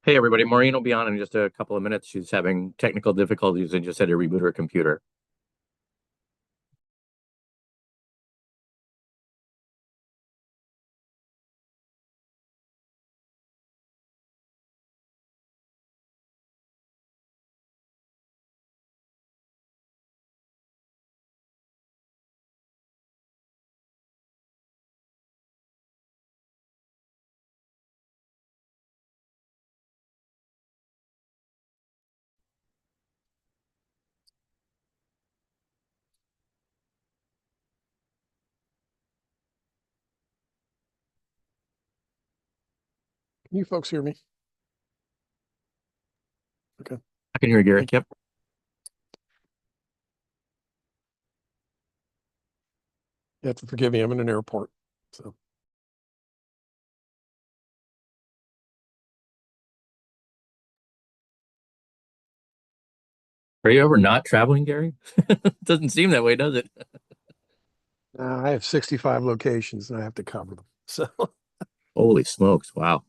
Hey everybody, Maureen will be on in just a couple of minutes. She's having technical difficulties and just had to reboot her computer. Can you folks hear me? Okay. I can hear you, Gary. Thank you. Yep. You have to forgive me. I'm in an airport. So Are you ever not traveling, Gary? Doesn't seem that way, does it? I have 65 locations and I have to cover them. So Holy smokes. Wow.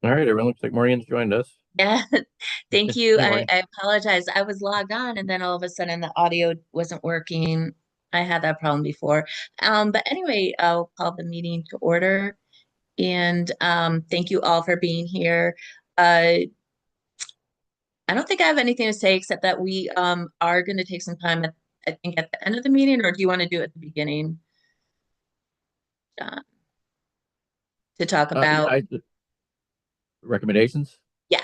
All right, everyone. Looks like Maureen's joined us. Yeah, thank you. Hey, I, Maureen. I apologize. I was logged on and then all of a sudden the audio wasn't working. I had that problem before. But anyway, I'll call the meeting to order and thank you all for being here. I don't think I have anything to say except that we are going to take some time I think at the end of the meeting, or do you want to do it at the beginning, John, to talk Yeah, about? recommendations? Yeah.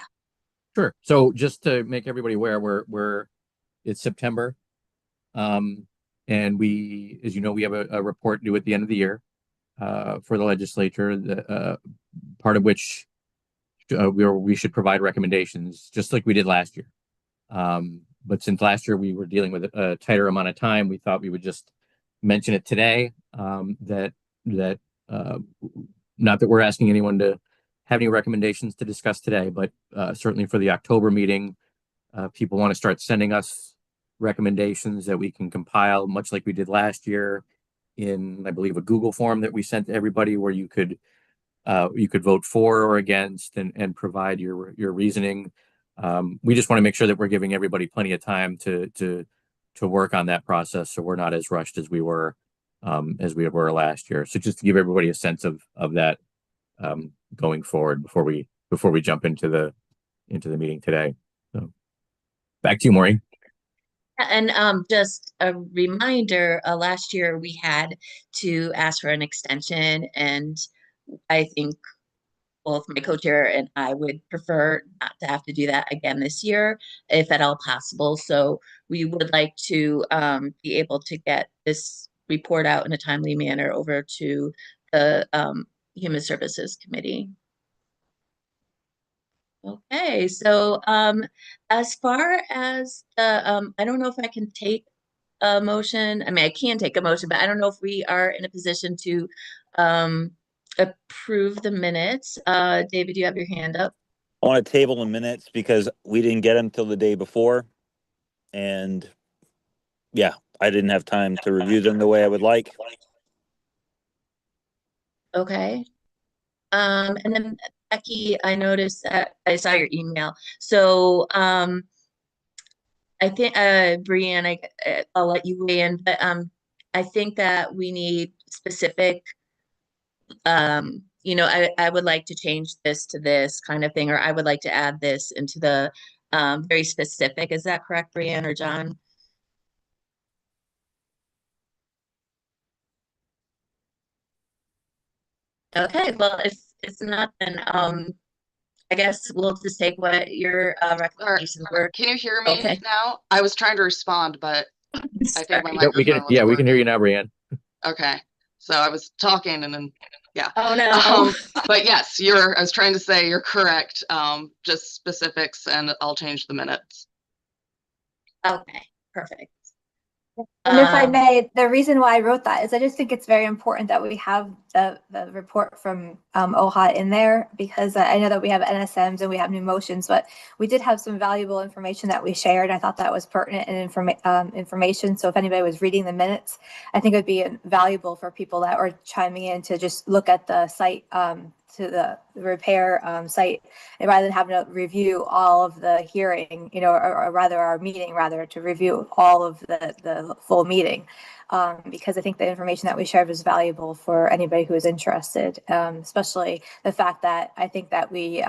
Sure. So just to make everybody aware, we're it's September. Um, and we, as you know, we have a report due at the end of the year for the legislature, part of which we should provide recommendations, just like we did last year. But since last year we were dealing with a tighter amount of time, we thought we would just mention it today. That uh, Not that we're asking anyone to have any recommendations to discuss today, but certainly for the October meeting, people want to start sending us. recommendations that we can compile, much like we did last year in, I believe, a Google form that we sent to everybody where you could vote for or against and provide your reasoning. We just want to make sure that we're giving everybody plenty of time to work on that process, so we're not as rushed as we were last year. So just to give everybody a sense of that going forward before we jump into the meeting today. So back to you, Maureen. And just a reminder, last year we had to ask for an extension, and I think both my co-chair and I would prefer not to have to do that again this year, if at all possible. So we would like to be able to get this report out in a timely manner over to the Human Services Committee. Okay, so as far as the I don't know if I can take a motion. I mean, I can take a motion, but I don't know if we are in a position to approve the minutes. David, do you have your hand up? I want to table the minutes because we didn't get them till the day before. And yeah, I didn't have time to review them the way I would like. Okay. And then Becky, I noticed that I saw your email. So I think Brianne, I'll let you weigh in, but I think that we need specific you know, I would like to change this to this kind of thing, or I would like to add this into the very specific. Is that correct, Brianne or John? Okay, well, if it's not, then I guess we'll just take what your recommendations were. Can you hear me Okay. now? I was trying to respond, but I think my Sorry. microphone wasn't We can hear you working. now, Brianne. Okay, so I was talking and then, yeah. Oh no. But yes, I was trying to say you're correct. Just specifics, and I'll change the minutes. Okay, perfect. And if I may, the reason why I wrote that is I just think it's very important that we have the report from OHA in there, because I know that we have NSMs and we have new motions, but we did have some valuable information that we shared. I thought that was pertinent and information. So if anybody was reading the minutes, I think it would be valuable for people that are chiming in to just look at the site, to the repair site, and rather than having to review all of the hearing, you know, or rather our meeting, rather to review all of the full meeting, because I think the information that we shared was valuable for anybody who is interested, especially the fact that I think that we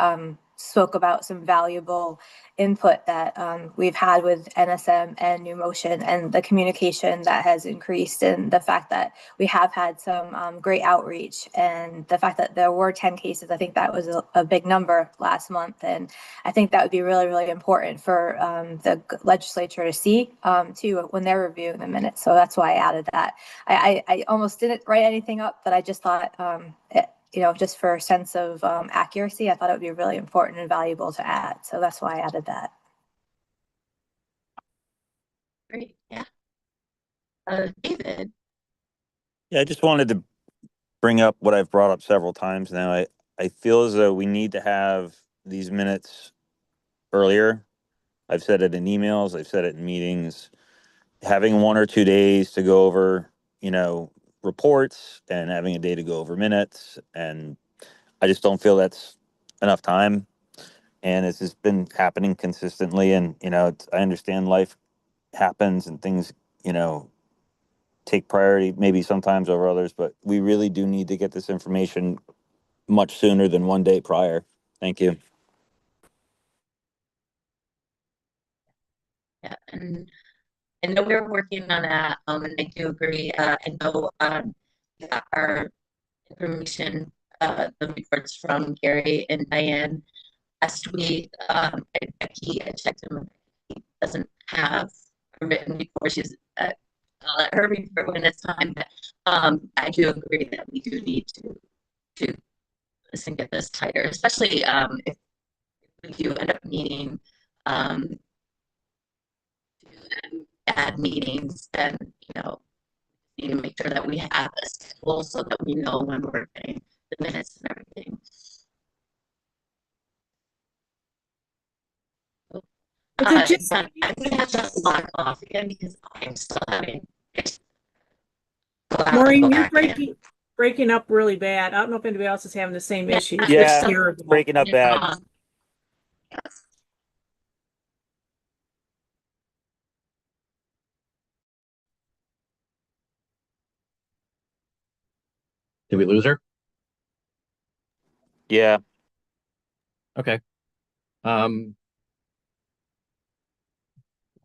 spoke about some valuable input that we've had with NSM and New Motion, and the communication that has increased, and the fact that we have had some great outreach, and the fact that there were 10 cases. I think that was a big number last month, and I think that would be really, really important for the legislature to see too when they're reviewing the minutes. So that's why I added that. I almost didn't write anything up, but I just thought you know, just for a sense of accuracy, I thought it would be really important and valuable to add. So that's why I added that. Great, yeah. David. Yeah, I just wanted to bring up what I've brought up several times now. I feel as though we need to have these minutes earlier. I've said it in emails, I've said it in meetings. Having 1 or 2 days to go over, you know, reports, and having a day to go over minutes, and I just don't feel that's enough time. And it's just been happening consistently. And, you know, I understand life happens and things, you know, take priority maybe sometimes over others, but we really do need to get this information much sooner than 1 day prior. Thank you. Yeah, and I know we're working on that, and I do agree. I know our information, the reports from Gary and Diane last week. Becky, I checked him. He doesn't have a written report. I'll let her report when it's time. But I do agree that we do need to listen, get this tighter, especially if we do end up needing add meetings, then you know, need to make sure that we have a schedule so that we know when we're getting the minutes and everything. Was it just I'm gonna have to log off again because I'm still having. Maureen? You're breaking up really bad. I don't know if anybody else is having the same issue. It's Yeah, terrible. breaking up bad. Did we lose her? Yeah. Okay. I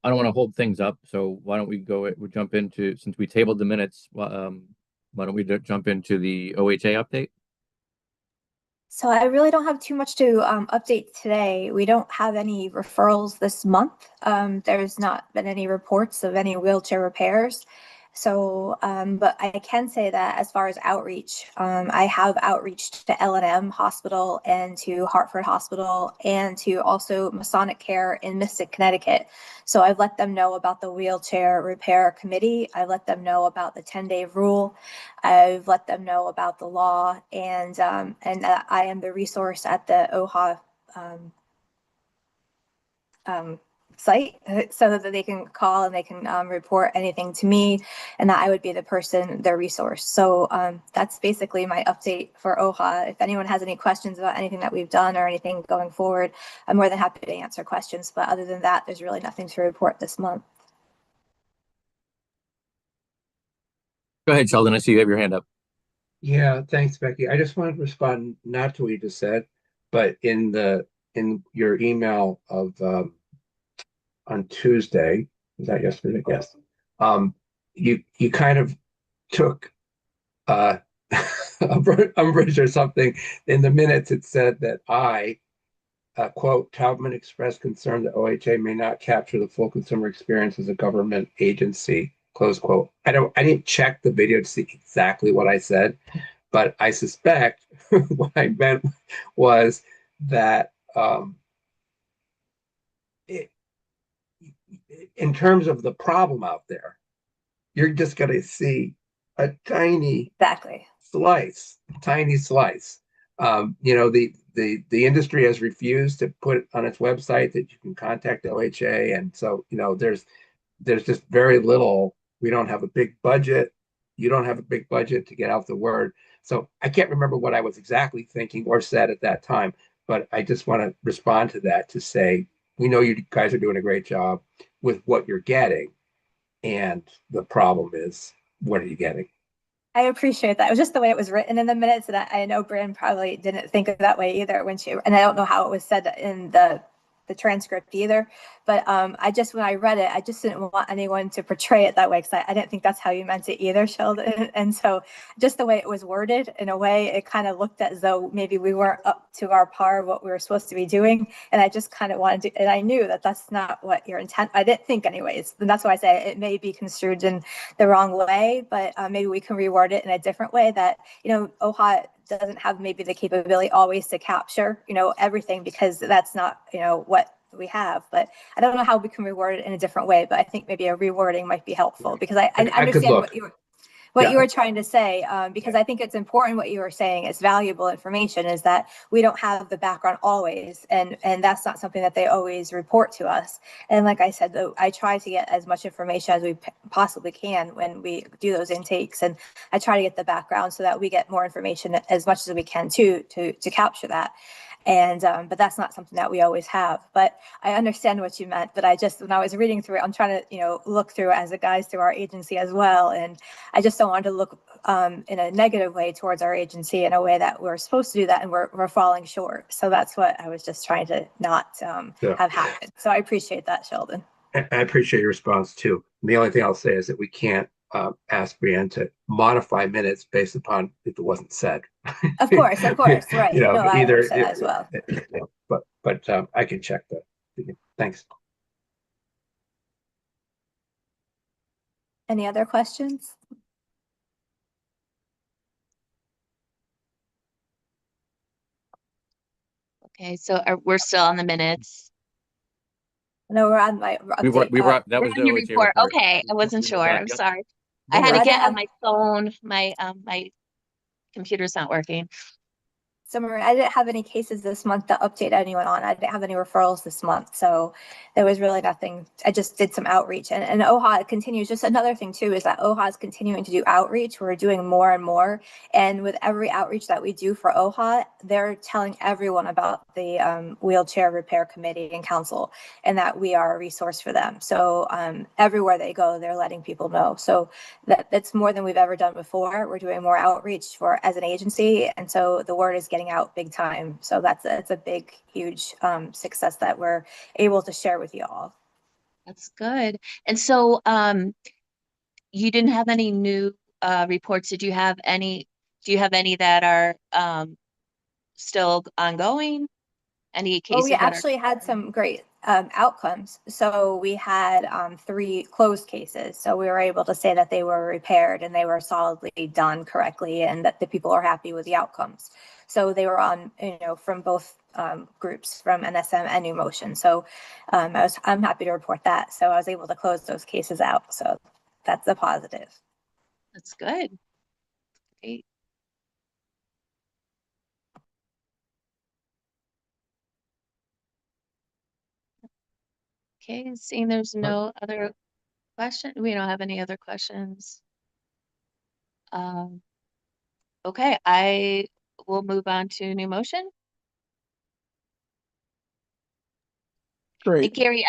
don't want to hold things up, so why don't we jump into, since we tabled the minutes, why don't we jump into the OHA update? So I really don't have too much to update today. We don't have any referrals this month. There's not been any reports of any wheelchair repairs. So, but I can say that as far as outreach, I have outreach to L&M Hospital and to Hartford Hospital and to also Masonic Care in Mystic, Connecticut. So I've let them know about the wheelchair repair committee. I've let them know about the 10-day rule. I've let them know about the law, and that I am the resource at the OHA site, so that they can call and they can report anything to me, and that I would be the person, their resource. So that's basically my update for OHA. If anyone has any questions about anything that we've done or anything going forward, I'm more than happy to answer questions. But other than that, there's really nothing to report this month. Go ahead, Sheldon. I see you have your hand up. Yeah, thanks, Becky. I just wanted to respond not to what you just said, but in your email of on Tuesday, was that yesterday? Yes. You kind of took umbrage or something. In the minutes, it said that I quote, Taubman expressed concern that OHA may not capture the full consumer experience as a government agency, close quote. I didn't check the video to see exactly what I said, but I suspect what I meant was that in terms of the problem out there, you're just going to see a tiny Exactly. tiny slice. The industry has refused to put on its website that you can contact OHA, and so there's just very little. We don't have a big budget. You don't have a big budget to get out the word. So I can't remember what I was exactly thinking or said at that time, but I just want to respond to that to say, we know you guys are doing a great job with what you're getting, and the problem is, what are you getting? I appreciate that. It was just the way it was written in the minutes, and I know Bryn probably didn't think of that way either and I don't know how it was said in the transcript either. But when I read it, I just didn't want anyone to portray it that way, because I didn't think that's how you meant it either, Sheldon. And so just the way it was worded, in a way, it kind of looked as though maybe we weren't up to our par of what we were supposed to be doing. And I just kind of wanted to, and I knew that that's not what your intent, I didn't think anyways. And that's why I say it may be construed in the wrong way, but maybe we can reword it in a different way that, OHA doesn't have maybe the capability always to capture, everything, because that's not, what we have. But I don't know how we can reword it in a different way, but I think maybe a rewording might be helpful, because I understand what you were trying to say, because I think it's important what you were saying. It's valuable information, is that we don't have the background always, and that's not something that they always report to us. And like I said, though, I try to get as much information as we possibly can when we do those intakes, and I try to get the background so that we get more information as much as we can to capture that. And but that's not something that we always have. But I understand what you meant. But when I was reading through it, I'm trying to look through it as a guide through our agency as well, and I just don't want to look in a negative way towards our agency, in a way that we're supposed to do that and we're falling short. So that's what I was just trying to not have happen. So I appreciate that, Sheldon. I appreciate your response too. And the only thing I'll say is that we can't ask Brienne to modify minutes based upon if it wasn't said. Of course, right. No, I understand that as well. But I can check that. Thanks. Any other questions? Okay, so we're still on the minutes. No, we're on my update. That was the your OHA report. report. Okay, I wasn't sure. I'm sorry. No I had to worries. get on my phone. My computer's not working. So Maria, I didn't have any cases this month to update anyone on. I didn't have any referrals this month. So there was really nothing. I just did some outreach, and OHA continues. Just another thing too is that OHA is continuing to do outreach. We're doing more and more. And with every outreach that we do for OHA, they're telling everyone about the wheelchair repair committee and council, and that we are a resource for them. So everywhere they go, they're letting people know. So that's more than we've ever done before. We're doing more outreach as an agency, and so the word is getting out big time. So it's a big, huge success that we're able to share with you all. That's good. And so you didn't have any new reports. Do you have any that are still ongoing? Any cases We that are actually had some great outcomes. So we had 3 closed cases. So we were able to say that they were repaired and they were solidly done correctly, and that the people are happy with the outcomes. So they were on, from both groups, from NSM and New Motion. So I'm happy to report that. So I was able to close those cases out. So that's a positive. That's good. Great. Okay, seeing there's no other question, we don't have any other questions. Okay, I will move on to New Motion. Hey, Great. Gary,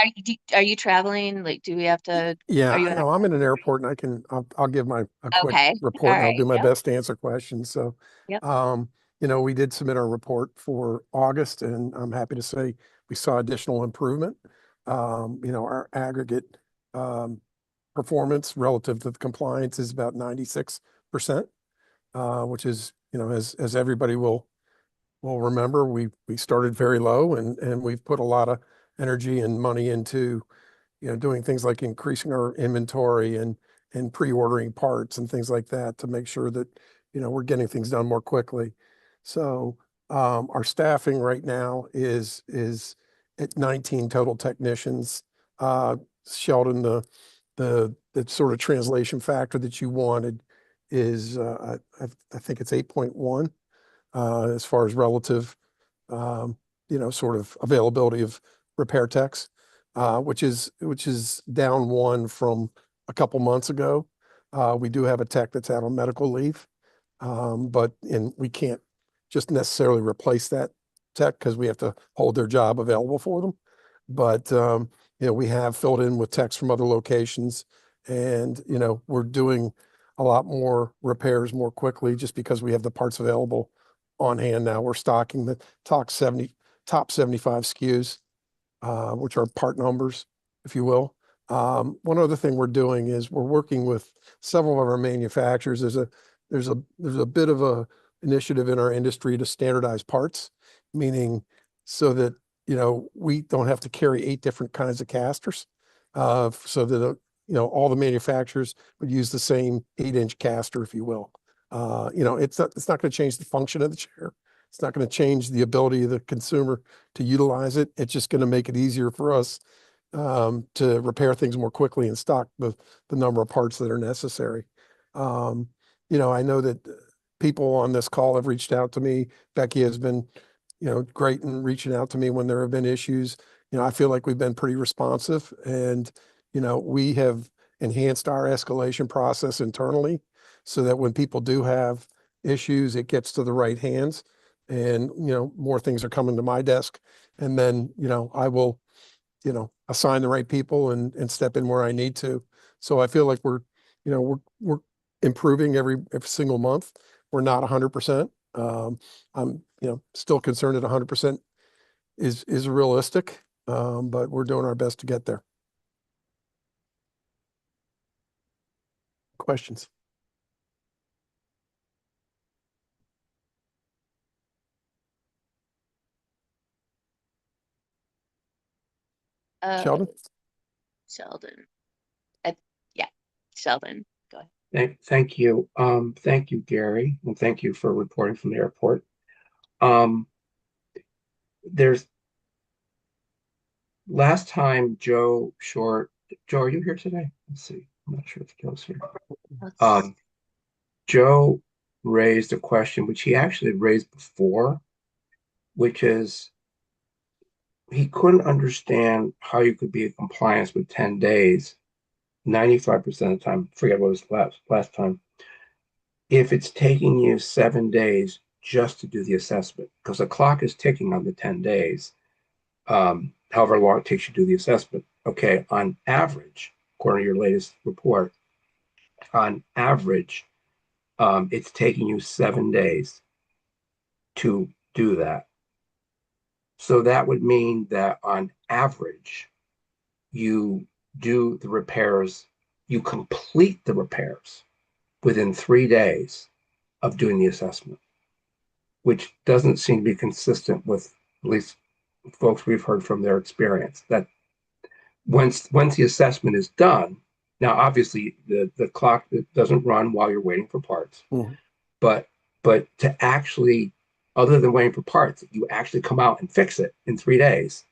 are you traveling? Like, do we have to? Are Yeah, you? no, I'm in an airport and I'll give a quick Okay. report, All and I'll right. do my Yep. best to answer questions. So, Yep. we did submit our report for August, and I'm happy to say we saw additional improvement. Our aggregate performance relative to the compliance is about 96%, which is, as everybody will remember, we started very low, and we've put a lot of energy and money into doing things like increasing our inventory and pre-ordering parts and things like that to make sure that, we're getting things done more quickly. So our staffing right now is at 19 total technicians. Sheldon, the sort of translation factor that you wanted is I think it's 8.1 as far as relative sort of availability of repair techs, which is down 1 from a couple months ago. We do have a tech that's out on medical leave, but we can't just necessarily replace that tech because we have to hold their job available for them. But we have filled in with techs from other locations, and we're doing a lot more repairs more quickly just because we have the parts available on hand now. We're stocking the top 75 SKUs, which are part numbers, if you will. One other thing we're doing is we're working with several of our manufacturers. There's a bit of a initiative in our industry to standardize parts, meaning so that we don't have to carry 8 different kinds of casters, so that all the manufacturers would use the same 8-inch caster, if you will. It's not going to change the function of the chair. It's not going to change the ability of the consumer to utilize it. It's just going to make it easier for us to repair things more quickly and stock the number of parts that are necessary. I know that people on this call have reached out to me. Becky has been, great in reaching out to me when there have been issues. I feel like we've been pretty responsive, and, we have enhanced our escalation process internally so that when people do have issues, it gets to the right hands, and, more things are coming to my desk, and then, I will, assign the right people and step in where I need to. So I feel like we're improving every single month. We're not 100%. I'm, still concerned that 100% is realistic, but we're doing our best to get there. Questions? Sheldon? Sheldon. Yeah, Sheldon. Go ahead. Thank you. Thank you, Gary, and thank you for reporting from the airport. There's last time Joe, are you here today? Let's see. I'm not sure if Joe's here. Let's- Joe raised a question which he actually raised before, which is he couldn't understand how you could be in compliance with 10 days, 95% of the time, forget what was last time, if it's taking you 7 days just to do the assessment, because the clock is ticking on the 10 days, however long it takes you to do the assessment. Okay, on average, according to your latest report, on average, it's taking you 7 days to do that. So that would mean that on average, you do the repairs, you complete the repairs within 3 days of doing the assessment, which doesn't seem to be consistent with at least folks we've heard from their experience. That once the assessment is done, now obviously the clock doesn't run while you're waiting for parts, but to actually, other than waiting for parts, you actually come out and fix it in 3 days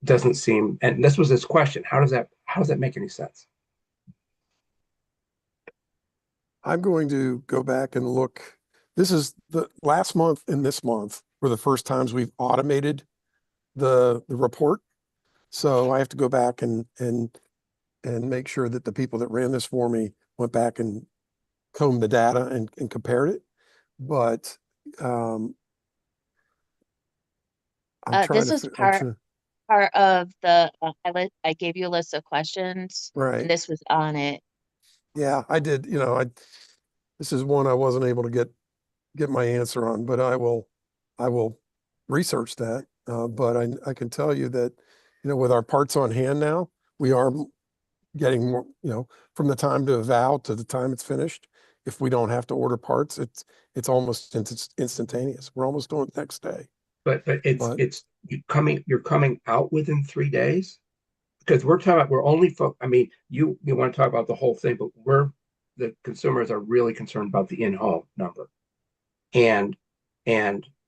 doesn't seem. And this was his question: how does that make any sense? I'm going to go back and look. This is the last month and this month were the first times we've automated the report. So I have to go back and make sure that the people that ran this for me went back and combed the data and compared it. But I'm trying This to. was part of the I gave you a list of questions, Right. and this was on it. Yeah, I did. This is one I wasn't able to get my answer on, but I will research that. But I can tell you that, with our parts on hand now, we are getting more, from the time to eval to the time it's finished. If we don't have to order parts, it's almost instantaneous. We're almost doing it next day. But you're coming out within 3 days, because we're talking about, we're only I mean, you want to talk about the whole thing, but the consumers are really concerned about the in-home number. And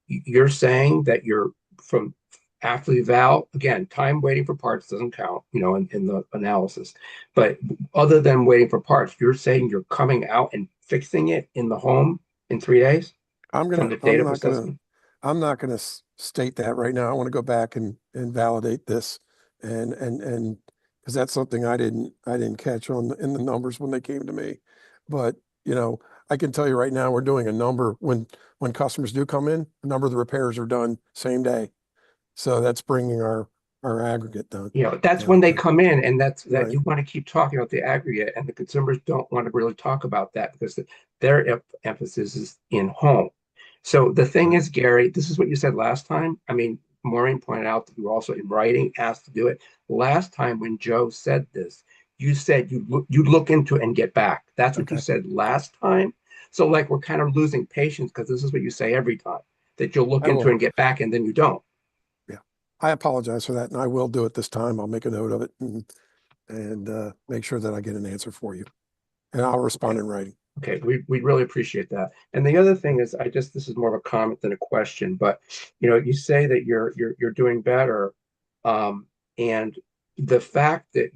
you're saying that you're from after the eval, again, time waiting for parts doesn't count, in the analysis. But other than waiting for parts, you're saying you're coming out and fixing it in the home in 3 days from the date of assessment? I'm not gonna state that right now. I want to go back and validate this and because that's something I didn't catch in the numbers when they came to me. But I can tell you right now, we're doing a number when customers do come in, a number of the repairs are done same day. So that's bringing our aggregate down. That's when they come in, and that Right. you want to keep talking about the aggregate, and the consumers don't want to really talk about that because their emphasis is in home. So the thing is, Gary, this is what you said last time. I mean, Maureen pointed out that you were also in writing asked to do it. Last time when Joe said this, you said you look into it and get back. That's what you said last time. So like we're kind of losing patience because this is what you say every time, that you'll look into it and get back, and then you don't. Yeah, I apologize for that, and I will do it this time. I'll make a note of it and make sure that I get an answer for you, and I'll respond in writing. Okay, we really appreciate that. And the other thing is, this is more of a comment than a question, but you say that you're doing better, and the fact that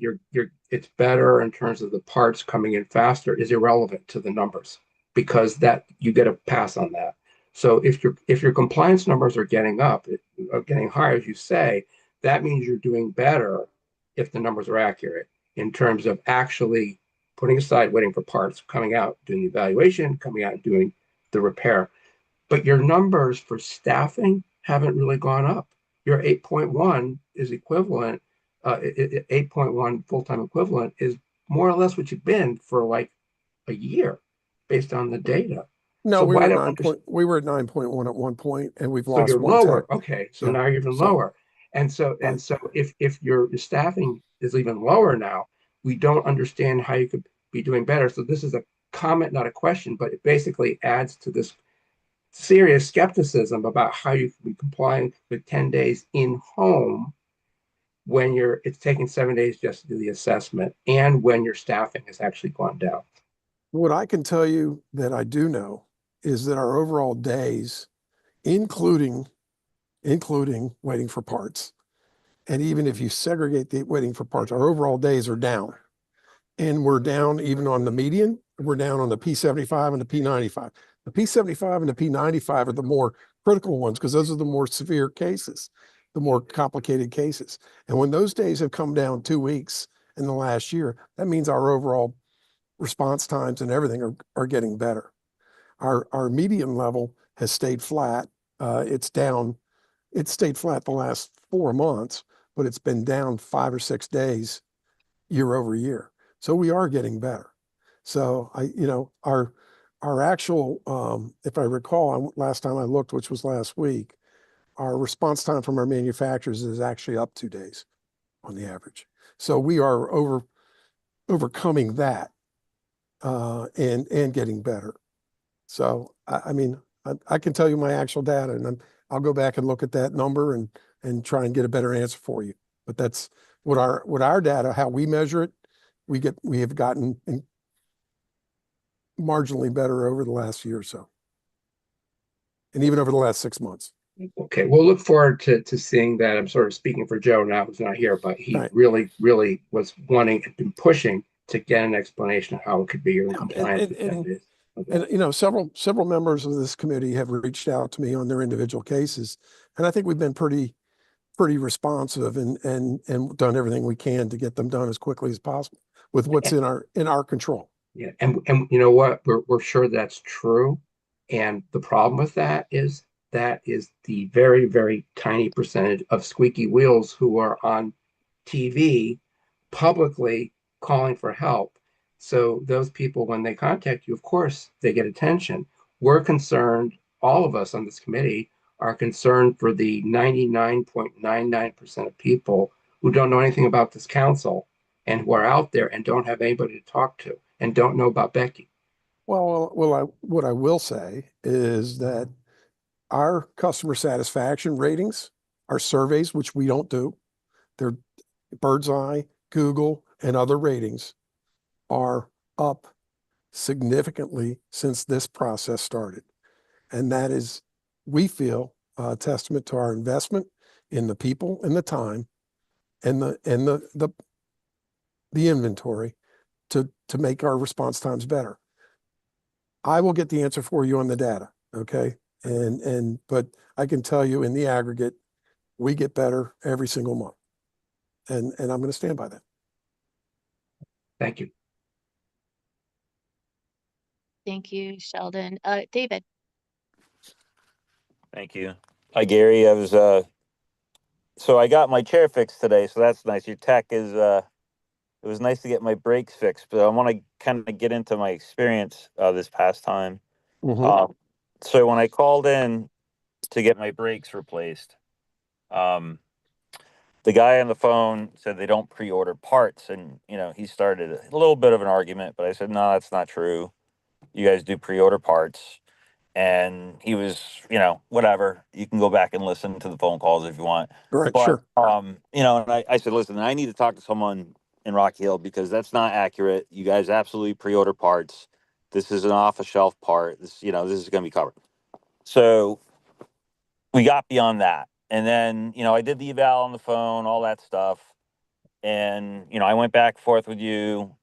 it's better in terms of the parts coming in faster is irrelevant to the numbers, because that you get a pass on that. So if your compliance numbers are getting higher, as you say, that means you're doing better if the numbers are accurate in terms of actually putting aside waiting for parts, coming out, doing the evaluation, coming out and doing the repair. But your numbers for staffing haven't really gone up. Your 8.1 is equivalent, 8.1 full-time equivalent is more or less what you've been for like a year based on the data. No, so we were at 9.1 at one point, and we've lost you're one lower. tech. Okay, so now you're even lower. And so if your staffing is even lower now, we don't understand how you could be doing better. So this is a comment, not a question, but it basically adds to this serious skepticism about how you can be complying with 10 days in home when it's taking 7 days just to do the assessment, and when your staffing has actually gone down. What I can tell you that I do know is that our overall days, including waiting for parts, and even if you segregate the waiting for parts, our overall days are down. And we're down even on the median. We're down on the P75 and the P95. The P75 and the P95 are the more critical ones because those are the more severe cases, the more complicated cases. And when those days have come down 2 weeks in the last year, that means our overall response times and everything are getting better. Our median level has stayed flat. It's down. It's stayed flat the last 4 months, but it's been down 5 or 6 days year over year. So we are getting better. So our actual, if I recall, last time I looked, which was last week, our response time from our manufacturers is actually up 2 days on the average. So we are overcoming that and getting better. So I mean, I can tell you my actual data, and I'll go back and look at that number and try and get a better answer for you. But that's what our data, how we measure it, we have gotten marginally better over the last year or so, and even over the last 6 months. Okay, we'll look forward to seeing that. I'm sort of speaking for Joe now, who's not here, but he Right. really was wanting and pushing to get an explanation of how it could be in compliance with 10 days. Okay. And several members of this committee have reached out to me on their individual cases, and I think we've been pretty responsive and done everything we can to get them done as quickly as possible with what's in our control. Yeah, and you know what? We're sure that's true. And the problem with that is the very, very tiny percentage of squeaky wheels who are on TV publicly calling for help. So those people, when they contact you, of course, they get attention. We're concerned, all of us on this committee are concerned for the 99.99% of people who don't know anything about this council and who are out there and don't have anybody to talk to and don't know about Becky. Well, what I will say is that our customer satisfaction ratings, our surveys, which we don't do, they're Bird's Eye, Google, and other ratings, are up significantly since this process started. And that is, we feel, a testament to our investment in the people and the time and the inventory to make our response times better. I will get the answer for you on the data, okay? But I can tell you in the aggregate, we get better every single month. And I'm going to stand by that. Thank you. Thank you, Sheldon. David. Thank you. Hi, Gary. So I got my chair fixed today, so that's nice. Your tech is, it was nice to get my brakes fixed, but I want to kind of get into my experience this past time. Mm-hmm. So when I called in to get my brakes replaced, the guy on the phone said they don't pre-order parts, and he started a little bit of an argument, but I said, no, that's not true. You guys do pre-order parts. And he was, whatever. You can go back and listen to the phone calls if you want. Right, But, sure. and I said, listen, I need to talk to someone in Rocky Hill because that's not accurate. You guys absolutely pre-order parts. This is an off-the-shelf part. This is going to be covered. So we got beyond that. And then, I did the eval on the phone, all that stuff. And, I went back and forth with you,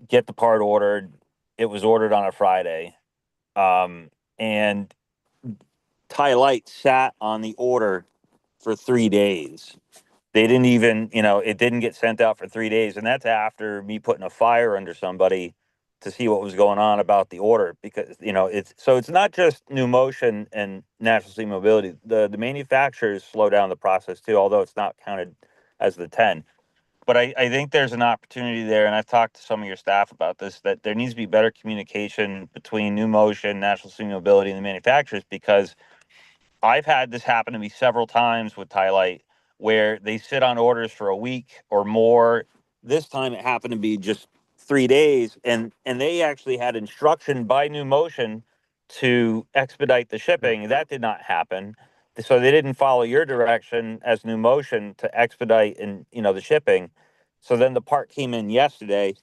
get the part ordered. It was ordered on a Friday. And Ty Light sat on the order for 3 days. They didn't even, it didn't get sent out for 3 days. And that's after me putting a fire under somebody to see what was going on about the order. Because, it's not just New Motion and National Clean Mobility. The manufacturers slow down the process too, although it's not counted as the 10. But I think there's an opportunity there, and I've talked to some of your staff about this, that there needs to be better communication between New Motion, National Clean Mobility, and the manufacturers, because I've had this happen to me several times with Tylite where they sit on orders for a week or more. This time it happened to be just 3 days, and they actually had instruction by New Motion to expedite the shipping. That did not happen. So they didn't follow your direction as New Motion to expedite the shipping. So then the part came in yesterday,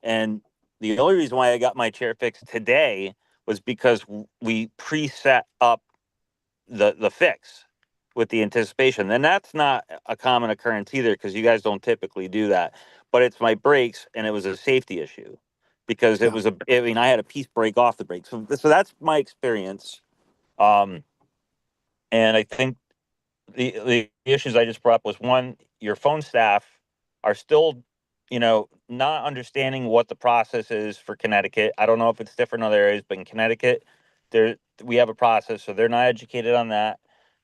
and the only reason why I got my chair fixed today was because we preset up the fix with the anticipation. Then that's not a common occurrence either, because you guys don't typically do that. But it's my brakes, and it was a safety issue. because Yeah. I mean, I had a piece break off the brake. So that's my experience. Um, and I think the issues I just brought up was one, your phone staff are still, not understanding what the process is for Connecticut. I don't know if it's different in other areas, but in Connecticut, we have a process, so they're not educated on that.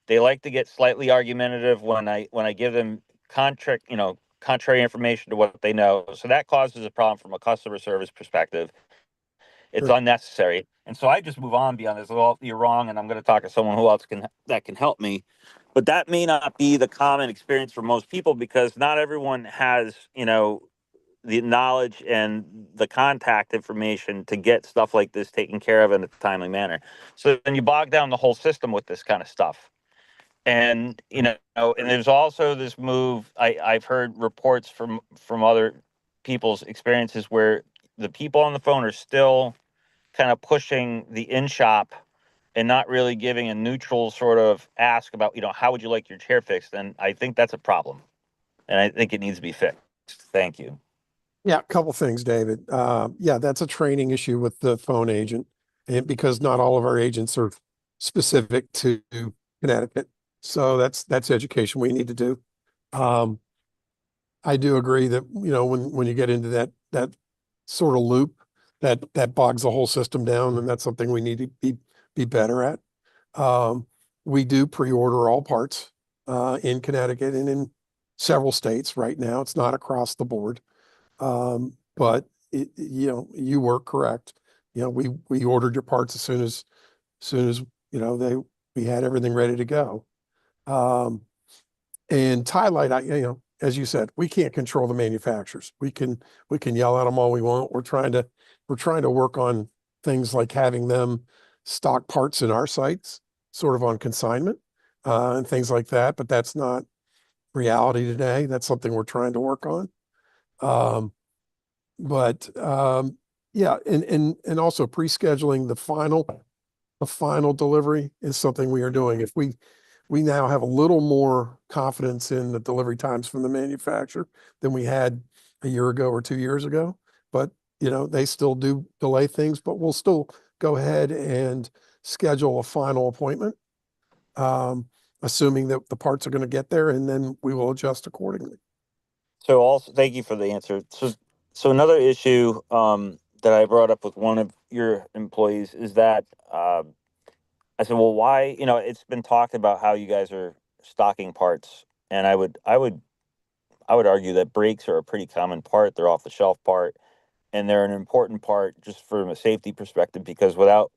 They like to get slightly argumentative when I give them contrary information to what they know. So that causes a problem from a customer service perspective. It's Sure. unnecessary. And so I just move on beyond this. Well, you're wrong, and I'm going to talk to someone who else can help me. But that may not be the common experience for most people because not everyone has, the knowledge and the contact information to get stuff like this taken care of in a timely manner. So then you bog down the whole system with this kind of stuff. And and there's also this move. I've heard reports from other people's experiences where the people on the phone are still kind of pushing the in shop and not really giving a neutral sort of ask about, how would you like your chair fixed? And I think that's a problem. And I think it needs to be fixed. Thank you. Yeah, a couple things, David. Yeah, that's a training issue with the phone agent, and because not all of our agents are specific to Connecticut. So that's education we need to do. Um, I do agree that, when you get into that sort of loop, that bogs the whole system down, and that's something we need to be better at. Um, we do pre-order all parts in Connecticut and in several states right now. It's not across the board. But you were correct. We ordered your parts as soon as, we had everything ready to go. And Tie Light, as you said, we can't control the manufacturers. We can yell at them all we want. We're trying to work on things like having them stock parts in our sites, sort of on consignment, and things like that. But that's not reality today. That's something we're trying to work on. Um, but yeah, and also pre-scheduling the final delivery is something we are doing. If we now have a little more confidence in the delivery times from the manufacturer than we had a year ago or 2 years ago. But they still do delay things, but we'll still go ahead and schedule a final appointment, assuming that the parts are going to get there, and then we will adjust accordingly. So also, thank you for the answer. So another issue that I brought up with one of your employees is that I said, well, why? It's been talked about how you guys are stocking parts, and I would argue that brakes are a pretty common part. They're off the shelf part, and they're an important part just from a safety perspective because without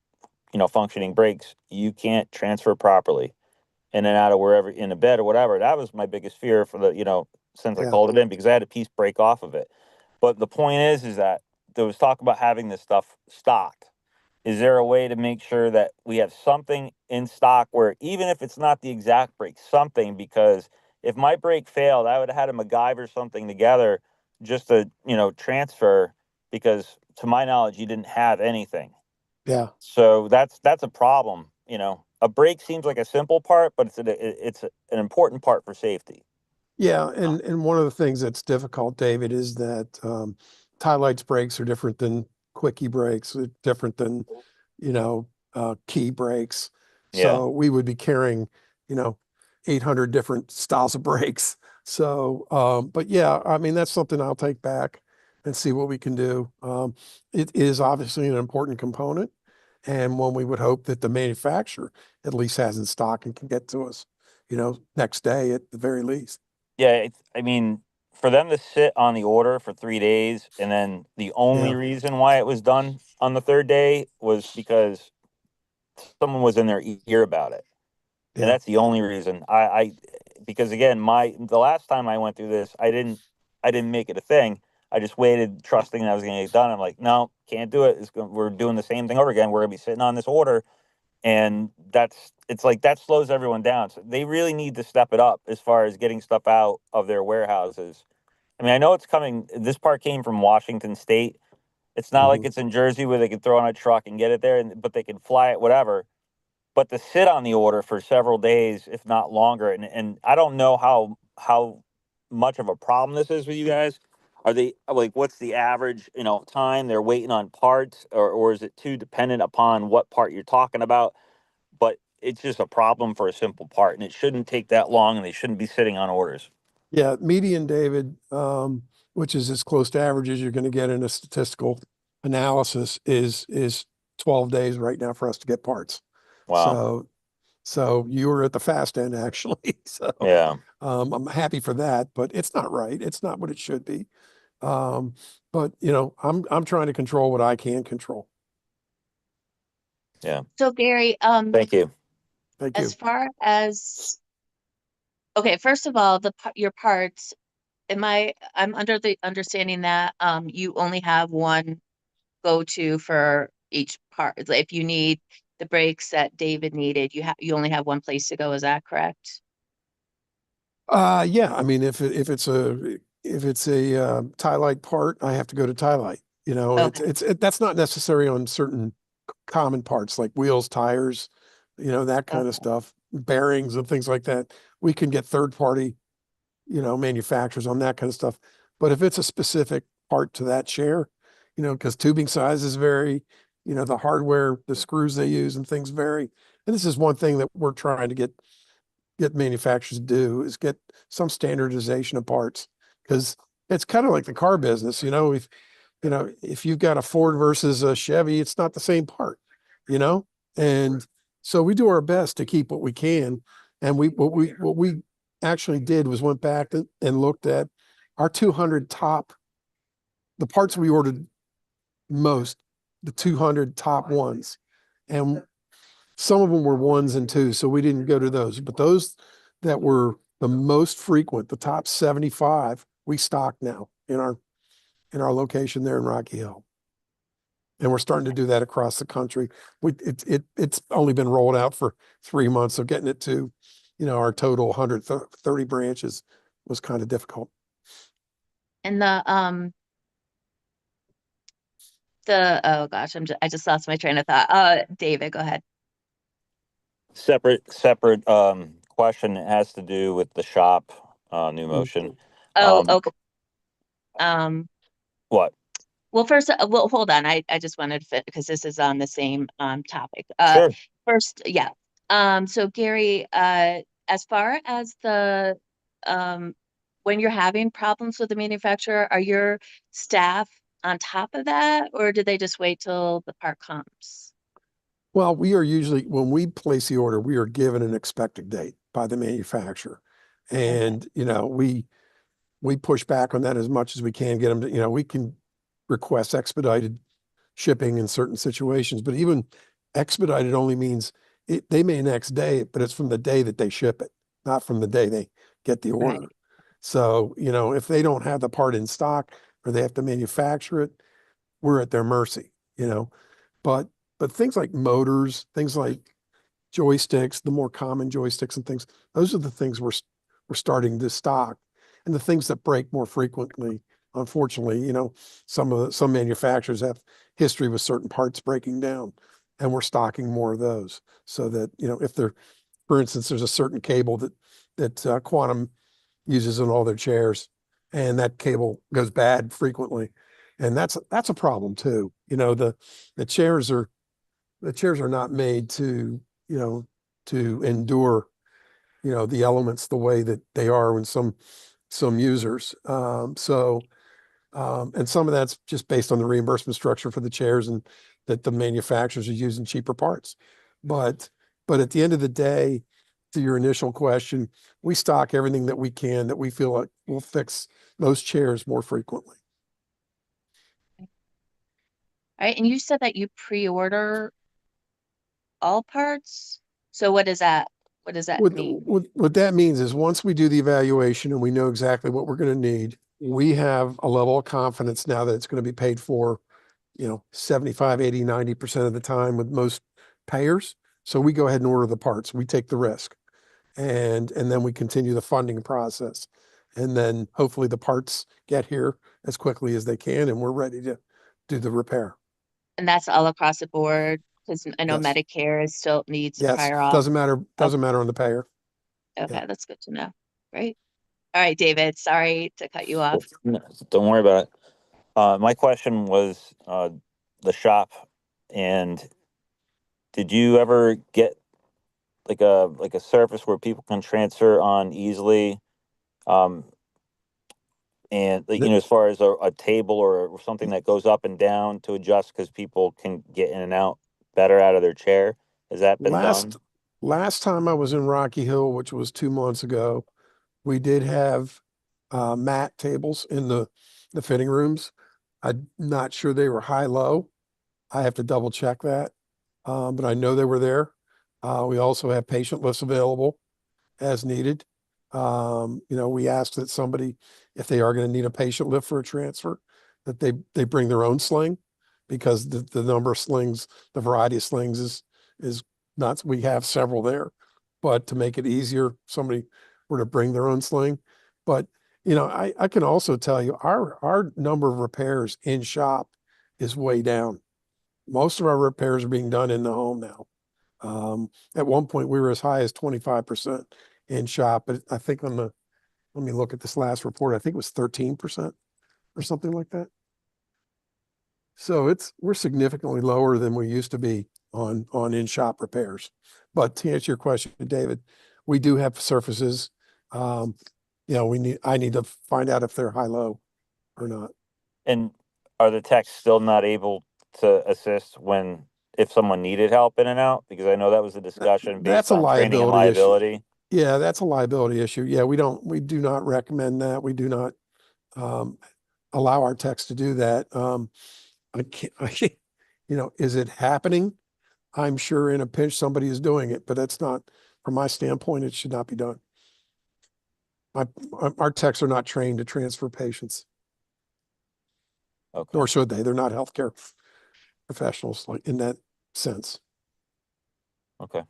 functioning brakes, you can't transfer properly in and out of wherever in a bed or whatever. That was my biggest fear for since I Yeah. called it in because I had a piece break off of it. But the point is that there was talk about having this stuff stocked. Is there a way to make sure that we have something in stock where even if it's not the exact brake, something, because if my brake failed, I would have had to MacGyver something together just to, transfer because to my knowledge, you didn't have anything. Yeah. So that's a problem. A brake seems like a simple part, but it's an important part for safety. Yeah, and one of the things that's difficult, David, is that Tie Light's brakes are different than Quickie brakes, different than key brakes. Yeah. So we would be carrying, you know, 800 different styles of brakes. So, but yeah, I mean, that's something I'll take back and see what we can do. It is obviously an important component and one we would hope that the manufacturer at least has in stock and can get to us, next day at the very least. Yeah, I mean, for them to sit on the order for 3 days and then the only Yeah. reason why it was done on the third day was because someone was in their ear about it. And Yeah. that's the only reason because again, the last time I went through this, I didn't make it a thing. I just waited, trusting that I was going to get done. I'm like, no, can't do it. We're doing the same thing over again. We're going to be sitting on this order, and it's like that slows everyone down. So they really need to step it up as far as getting stuff out of their warehouses. I mean, I know it's coming. This part came from Washington State. It's not like Mhm. it's in Jersey where they can throw on a truck and get it there, but they can fly it, whatever. But to sit on the order for several days, if not longer, and I don't know how much of a problem this is with you guys, are they like, what's the average, time they're waiting on parts, or is it too dependent upon what part you're talking about? But it's just a problem for a simple part, and it shouldn't take that long, and they shouldn't be sitting on orders. Yeah, median, David, which is as close to average as you're going to get in a statistical analysis, is 12 days right now for us to get parts. Wow. So you were at the fast end actually. So Yeah. I'm happy for that, but it's not right. It's not what it should be. But I'm trying to control what I can control. Yeah. So Gary, Thank you. Thank as you. far as, okay, first of all, your parts, I'm under the understanding that you only have one go-to for each part. If you need the brakes that David needed, you only have one place to go, is that correct? Yeah, I mean, if it's a tie light part, I have to go to tie light. Okay. That's not necessary on certain common parts like wheels, tires, that kind of Okay. stuff, bearings and things like that. We can get third party, manufacturers on that kind of stuff. But if it's a specific part to that chair, because tubing sizes vary, the hardware, the screws they use and things vary. And this is one thing that we're trying to get manufacturers to do is get some standardization of parts, because it's kind of like the car business. If you've got a Ford versus a Chevy, it's not the same part, you know? And so we do our best to keep what we can. And what we actually did was went back and looked at our 200 top, the parts we ordered most, the 200 top ones. And some of them were ones and twos, so we didn't go to those. But those that were the most frequent, the top 75, we stock now in our location there in Rocky Hill. And we're starting to do that across the country. It's only been rolled out for 3 months, so getting it to, our total 130 branches was kind of difficult. And oh gosh, I just lost my train of thought. David, go ahead. Separate question. It has to do with the shop, new motion. Oh, Um, okay. what? Well, first, well, hold on. I just wanted to fit because this is on the same topic. Sure. First, yeah. So Gary, as far as the when you're having problems with the manufacturer, are your staff on top of that, or do they just wait till the part comes? Well, we are usually, when we place the order, we are given an expected date by the manufacturer. Okay. And, we push back on that as much as we can, get them to, we can request expedited shipping in certain situations, but even expedited only means they may next day, but it's from the day that they ship it, not from the day they get the order. Right. So, if they don't have the part in stock or they have to manufacture it, we're at their mercy, but things like motors, things like joysticks, the more common joysticks and things, those are the things we're starting to stock. And the things that break more frequently, unfortunately, some manufacturers have history with certain parts breaking down, and we're stocking more of those so that, if for instance, there's a certain cable that Quantum uses in all their chairs, and that cable goes bad frequently. And that's a problem too. The chairs are not made to, to endure, the elements the way that they are when some users. And some of that's just based on the reimbursement structure for the chairs and that the manufacturers are using cheaper parts. But at the end of the day, to your initial question, we stock everything that we can that we feel like will fix those chairs more frequently. All right. And you said that you pre-order all parts. So what does that mean? What that means is once we do the evaluation and we know exactly what we're going to need, we have a level of confidence now that it's going to be paid for, 75, 80, 90% of the time with most payers. So we go ahead and order the parts. We take the risk. And then we continue the funding process. And then hopefully the parts get here as quickly as they can and we're ready to do the repair. And that's all across the board, because I know Yes. Medicare still needs Yes. prior auth. Doesn't matter on the payer. Okay, Yeah. that's good to know. Right. All right, David, sorry to cut you off. No, don't worry about it. My question was the shop, and did you ever get like a surface where people can transfer on easily? Um, and like, The as far as a table or something that goes up and down to adjust because people can get in and out better out of their chair. Has that been last done? last time I was in Rocky Hill, which was 2 months ago, we did have mat tables in the fitting rooms. I'm not sure they were high-low. I have to double check that. But I know they were there. We also have patient lists available as needed. We ask that somebody, if they are going to need a patient lift for a transfer, that they bring their own sling, because the number of slings, the variety of slings is not, we have several there. But to make it easier, somebody were to bring their own sling. But I can also tell you our number of repairs in shop is way down. Most of our repairs are being done in the home now. At one point, we were as high as 25% in shop, but I think let me look at this last report. I think it was 13% or something like that. So we're significantly lower than we used to be on in-shop repairs. But to answer your question, David, we do have surfaces. I need to find out if they're high-low or not. And are the techs still not able to assist if someone needed help in and out? Because I know that was a discussion That's based a on training and liability issue. liability. Yeah, that's a liability issue. Yeah, we do not recommend that. We do not allow our techs to do that. I can't, is it happening? I'm sure in a pinch somebody is doing it, but that's not, from my standpoint, it should not be done. Our techs are not trained to transfer patients, Okay. nor should they. They're not healthcare professionals like in that sense. Okay.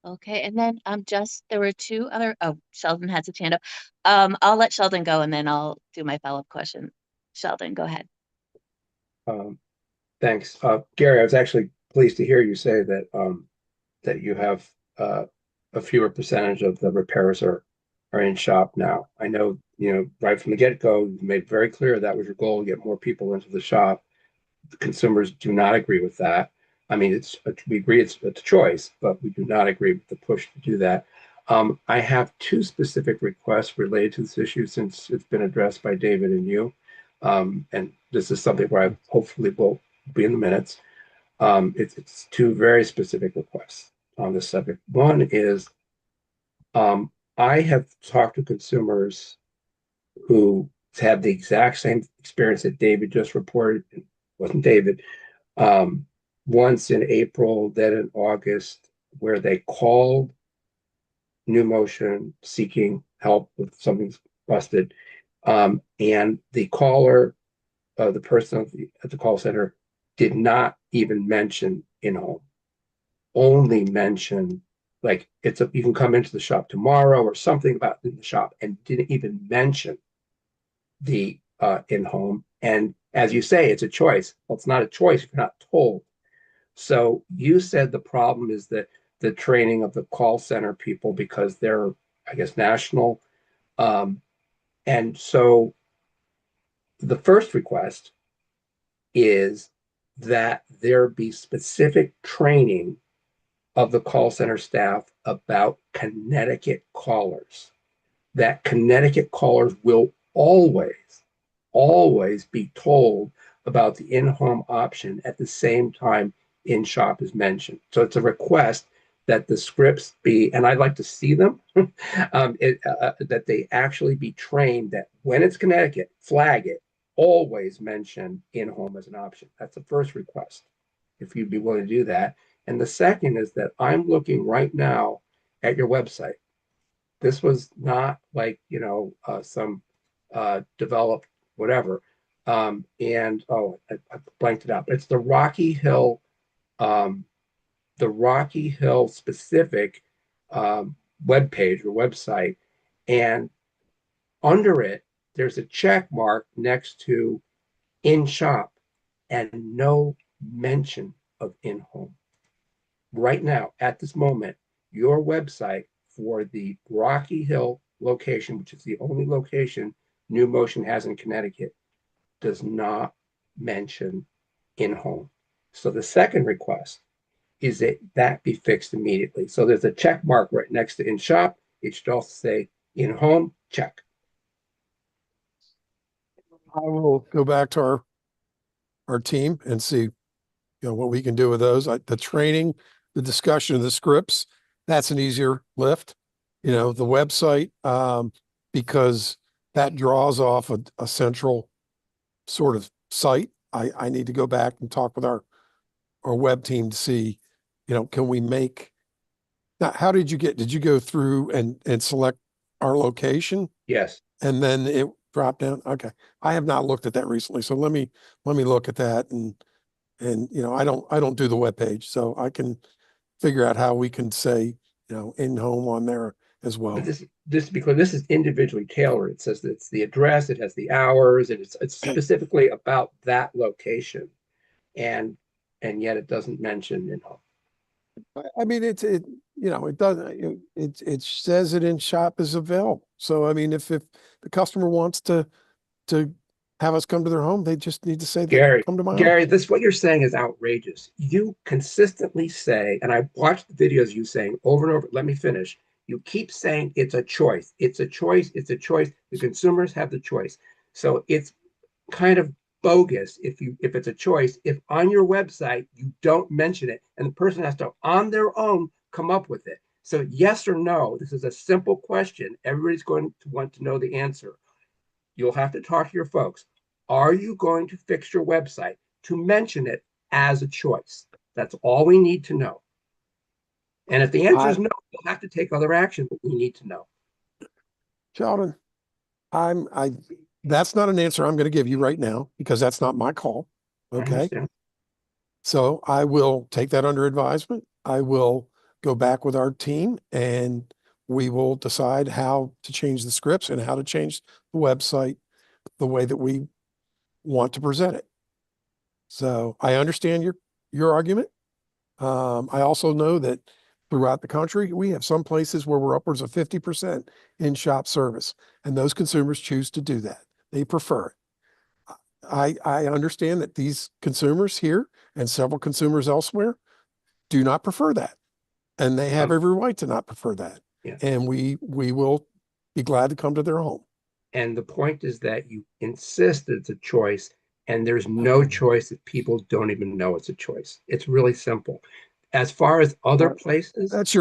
Okay, and then there were two other, oh, Sheldon has his hand up. I'll let Sheldon go and then I'll do my follow-up question. Sheldon, go ahead. Thanks. Gary, I was actually pleased to hear you say that you have a fewer percentage of the repairs are in shop now. I know, right from the get-go, you made very clear that was your goal, to get more people into the shop. The consumers do not agree with that. I mean, we agree it's a choice, but we do not agree with the push to do that. I have two specific requests related to this issue, since it's been addressed by David and you. And this is something where I hopefully will be in the minutes. It's two very specific requests on this subject. One is, I have talked to consumers who had the exact same experience that David just reported. It wasn't David. Once in April, then in August, where they called New Motion seeking help with something's busted. And the caller, the person at the call center, did not even mention in-home, only mention like you can come into the shop tomorrow or something about in the shop, and didn't even mention the in-home. And as you say, it's a choice. Well, it's not a choice if you're not told. So you said the problem is that the training of the call center people, because they're, I guess, national. And so the first request is that there be specific training of the call center staff about Connecticut callers, that Connecticut callers will always be told about the in-home option at the same time in-shop is mentioned. So it's a request that the scripts be, and I'd like to see them, that they actually be trained that when it's Connecticut, flag it, always mention in-home as an option. That's the first request, if you'd be willing to do that. And the second is that I'm looking right now at your website. This was not like, some developed whatever. I blanked it out. But it's the Rocky Hill specific web page or website. And under it, there's a check mark next to in shop and no mention of in home. right now, at this moment, your website for the Rocky Hill location, which is the only location New Motion has in Connecticut, does not mention in-home. So the second request is that that be fixed immediately. So there's a check mark right next to in shop. It should also say in home, check. I will go back to our team and see, you know, what we can do with those. The training, the discussion of the scripts, that's an easier lift. You know, the website, because that draws off a central sort of site. I need to go back and talk with our web team to see, you know, can we make, now, how did you go through and select our location Yes. and then it dropped down? Okay. I have not looked at that recently. So let me look at that and, you know, I don't do the web page, so I can figure out how we can say, you know, in home on there as well. But this because this is individually tailored. It says that it's the address, it has the hours, and it's specifically about that location. And yet it doesn't mention in home. I mean, you know, it doesn't, it says it in shop is available. So, I mean, if the customer wants to have us come to their home, they just need to say, Gary, come to my home. Gary, this what you're saying is outrageous. You consistently say, and I watched the videos you saying over and over, let me finish. You keep saying it's a choice. It's a choice. It's a choice. The consumers have the choice. So it's kind of bogus if it's a choice, if on your website you don't mention it and the person has to on their own come up with it. So yes or no, this is a simple question. Everybody's going to want to know the answer. You'll have to talk to your folks. Are you going to fix your website to mention it as a choice? That's all we need to know. And if the answer is no, we'll have to take other action, but we need to know. Sheldon, that's not an answer I'm going to give you right now because that's not my call. Okay. So I will take that under advisement. I will go back with our team and we will decide how to change the scripts and how to change the website the way that we want to present it. So I understand your argument. I also know that throughout the country, we have some places where we're upwards of 50% in-shop service, and those consumers choose to do that. They prefer it. I understand that these consumers here and several consumers elsewhere do not prefer that, and they have every right to not prefer that. Yeah. And we will be glad to come to their home. And the point is that you insist that it's a choice, and there's no choice if people don't even know it's a choice. It's really simple. As far as other places, that's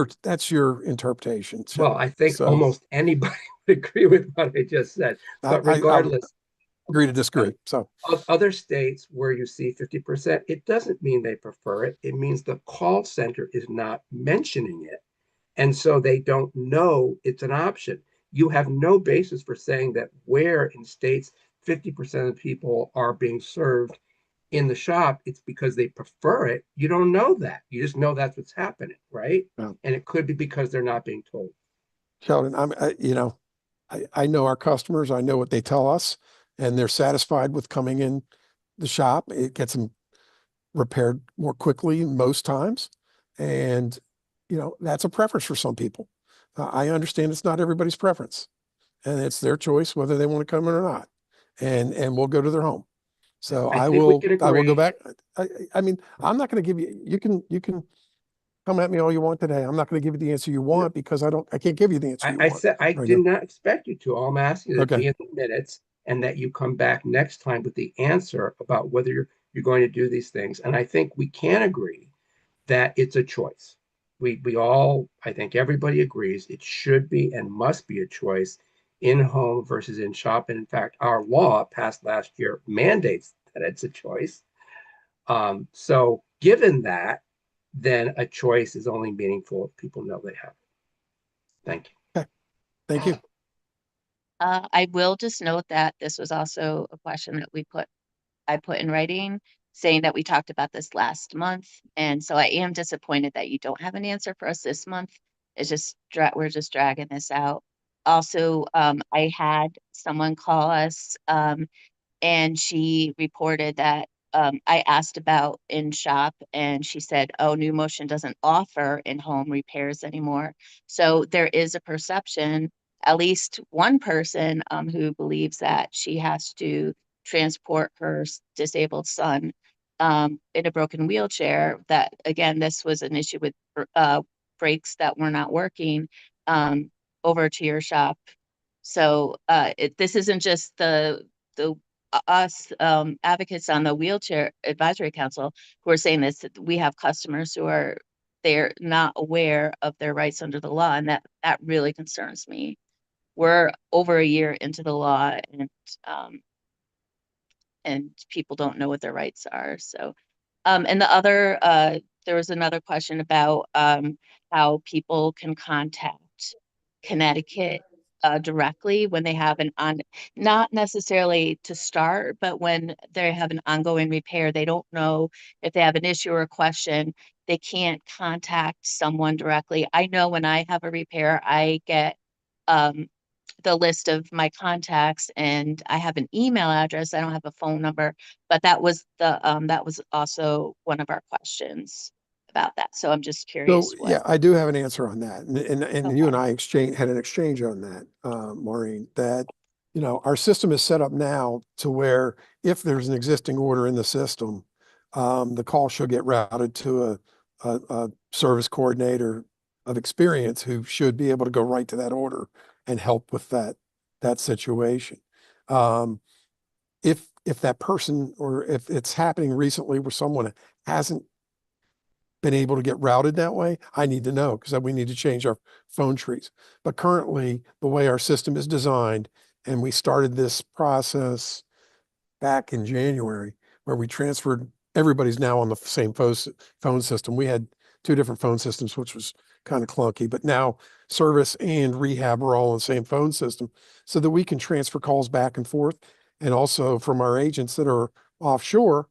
your interpretation. well, I think almost anybody would agree with what I just said. But regardless, agree to disagree. So other states where you see 50%, it doesn't mean they prefer it. It means the call center is not mentioning it. And so they don't know it's an option. You have no basis for saying that where in states 50% of people are being served in the shop, it's because they prefer it. You don't know that. You just know that's what's happening, right? Yeah. And it could be because they're not being told. Sheldon, I know our customers. I know what they tell us, and they're satisfied with coming in the shop. It gets them repaired more quickly most times, and you know that's a preference for some people. I understand it's not everybody's preference, and it's their choice whether they want to come in or not, and we'll go to their home. So I will go back. I mean, I'm not going to give you. You can come at me all you want today. I'm not going to give you the answer you want because I can't give you the answer you want. Said I did not expect you to. All I'm asking is to be in the minutes and that you come back next time with the answer about whether you're going to do these things. And I think we can agree that it's a choice. We all, I think everybody agrees it should be and must be a choice in home versus in shop. And in fact, our law passed last year mandates that it's a choice. So given that, then a choice is only meaningful if people know they have it. Thank you. Okay. Thank you. I will just note that this was also a question that I put in writing saying that we talked about this last month. And so I am disappointed that you don't have an answer for us this month. It's just, we're just dragging this out. Also, I had someone call us, and she reported that I asked about in shop and she said, oh, New Motion doesn't offer in-home repairs anymore. So there is a perception, at least one person who believes that she has to transport her disabled son in a broken wheelchair. That again, this was an issue with brakes that were not working over to your shop. So this isn't just the us advocates on the wheelchair advisory council who are saying this. That we have customers who are they're not aware of their rights under the law, and that really concerns me. We're over a year into the law, um, and people don't know what their rights are. So, and the other, there was another question about how people can contact Connecticut directly when they have not necessarily to start, but when they have an ongoing repair, they don't know if they have an issue or a question, they can't contact someone directly. I know when I have a repair, I get um, the list of my contacts and I have an email address. I don't have a phone number, but that was that was also one of our questions about that. So I'm just So, curious what. yeah, I do have an answer on that. And you Okay. and I had an exchange on that, Maureen, that, our system is set up now to where if there's an existing order in the system, the call should get routed to a service coordinator of experience who should be able to go right to that order and help with that situation. If that person, or if it's happening recently where someone hasn't been able to get routed that way, I need to know because we need to change our phone trees. But currently, the way our system is designed, and we started this process back in January, where we transferred, everybody's now on the same phone system. We had two different phone systems, which was kind of clunky, but now service and rehab are all on the same phone system so that we can transfer calls back and forth. And also from our agents that are offshore,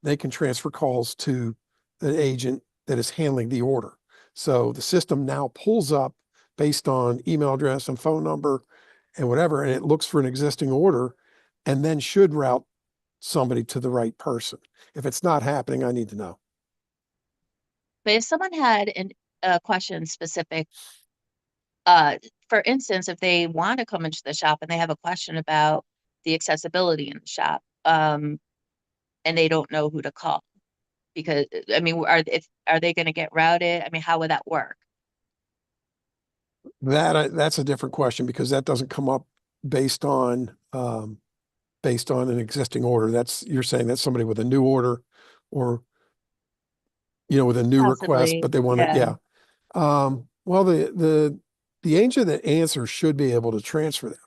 they can transfer calls to an agent that is handling the order. So the system now pulls up based on email address and phone number and whatever, and it looks for an existing order and then should route somebody to the right person. If it's not happening, I need to know. But if someone had a question specific, uh, for instance, if they want to come into the shop and they have a question about the accessibility in the shop, and they don't know who to call, because I mean, are they going to get routed? I mean, how would that work? That's a different question because that doesn't come up based on an existing order. You're saying that's somebody with a new order or, with a new request, Possibly, but they want to, yeah. yeah. Well, the agent that answers should be able to transfer them.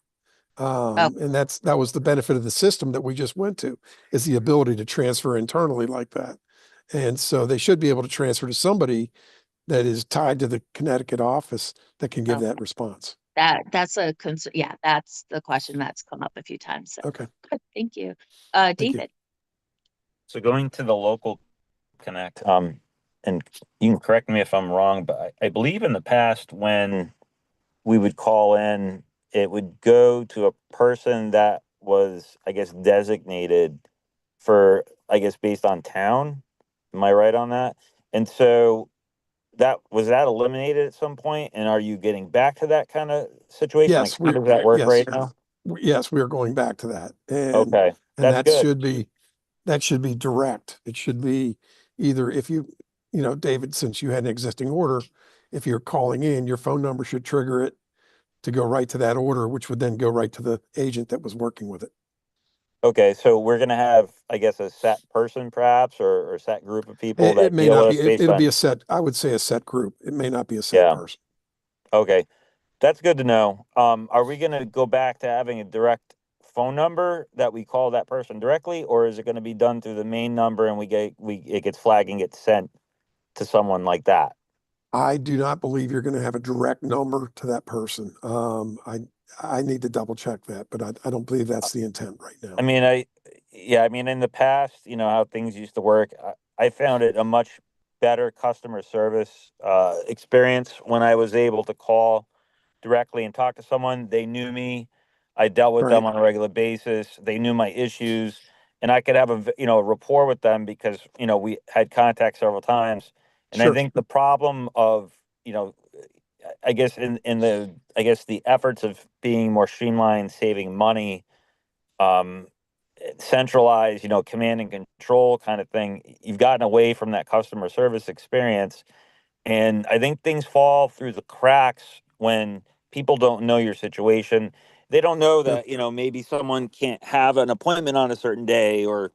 Oh, And that was the benefit of the system that we just went to, is the ability to transfer internally like that. And so they should be able to transfer to somebody that is tied to the Connecticut office that can give okay. that response. That's a concern. Yeah, that's the question that's come up a few times. So Okay, good, thank you. thank you. David. So going to the local connect, and you can correct me if I'm wrong, but I believe in the past when we would call in, it would go to a person that was, I guess, designated for, I guess, based on town. Am I right on that? And so that eliminated at some point, and are you getting back to that kind of situation? Like, Yes, how does that work yes, right now? yes, we are going back to that. Okay, And that's good. that should be direct. It should be either if David, since you had an existing order, if you're calling in, your phone number should trigger it to go right to that order, which would then go right to the agent that was working with it. Okay, so we're gonna have, I guess, a set person perhaps, or set group of people It that may deal not with be, us based it'll be on, a set, I would say a set group. It may not be a set yeah, person. okay. That's good to know. Are we gonna go back to having a direct phone number that we call that person directly, or is it gonna be done through the main number and it gets flagged and gets sent to someone like that? I do not believe you're going to have a direct number to that person. I need to double check that, but I don't believe that's the intent right now. I mean, yeah, I mean, in the past, how things used to work, I found it a much better customer service experience when I was able to call directly and talk to someone. They knew me. I dealt with them Right. on a regular basis. They knew my issues, and I could have a rapport with them because, we had contact several times. And I Sure. think the problem of, I guess the efforts of being more streamlined, saving money, um, centralized, command and control kind of thing, you've gotten away from that customer service experience. And I think things fall through the cracks when people don't know your situation. They don't know Yeah. that, maybe someone can't have an appointment on a certain day, or,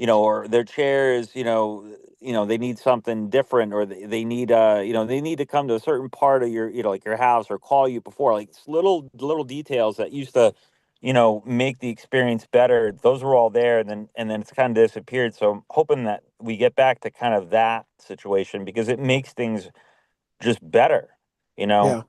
or their chair is, they need something different, or they need, they need to come to a certain part of your, like your house, or call you before. Like it's little details that used to, make the experience better. Those were all there, and then it's kind of disappeared. So I'm hoping that we get back to kind of that situation, because it makes things just better, you know? Yeah.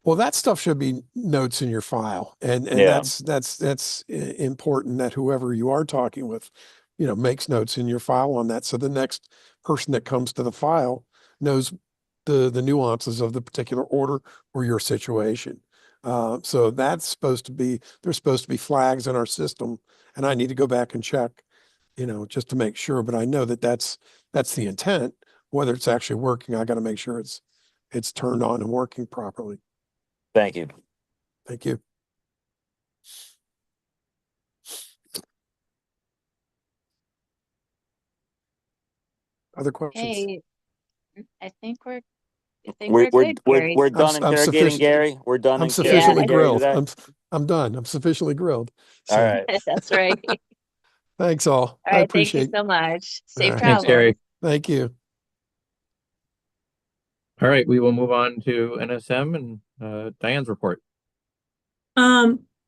Well, that stuff should be notes in your file, and Yeah. that's important that whoever you are talking with, makes notes in your file on that, so the next person that comes to the file knows the nuances of the particular order or your situation. So that's there's supposed to be flags in our system, and I need to go back and check, just to make sure. But I know that that's the intent. Whether it's actually working, I got to make sure it's turned on and working properly. Thank you. Thank you. Other questions? Hey, I think we're We're we're good, we're, Gary. we're done I'm interrogating sufficient. Gary. We're done I'm Yeah, sufficiently I interrogating Gary grilled. today. I'm done. I'm sufficiently grilled. All So right. that's right. thanks all. All I right, thank you appreciate. so much. All Safe right. Thanks, travels. Gary. Thank you. All right, we will move on to NSM and Diane's report.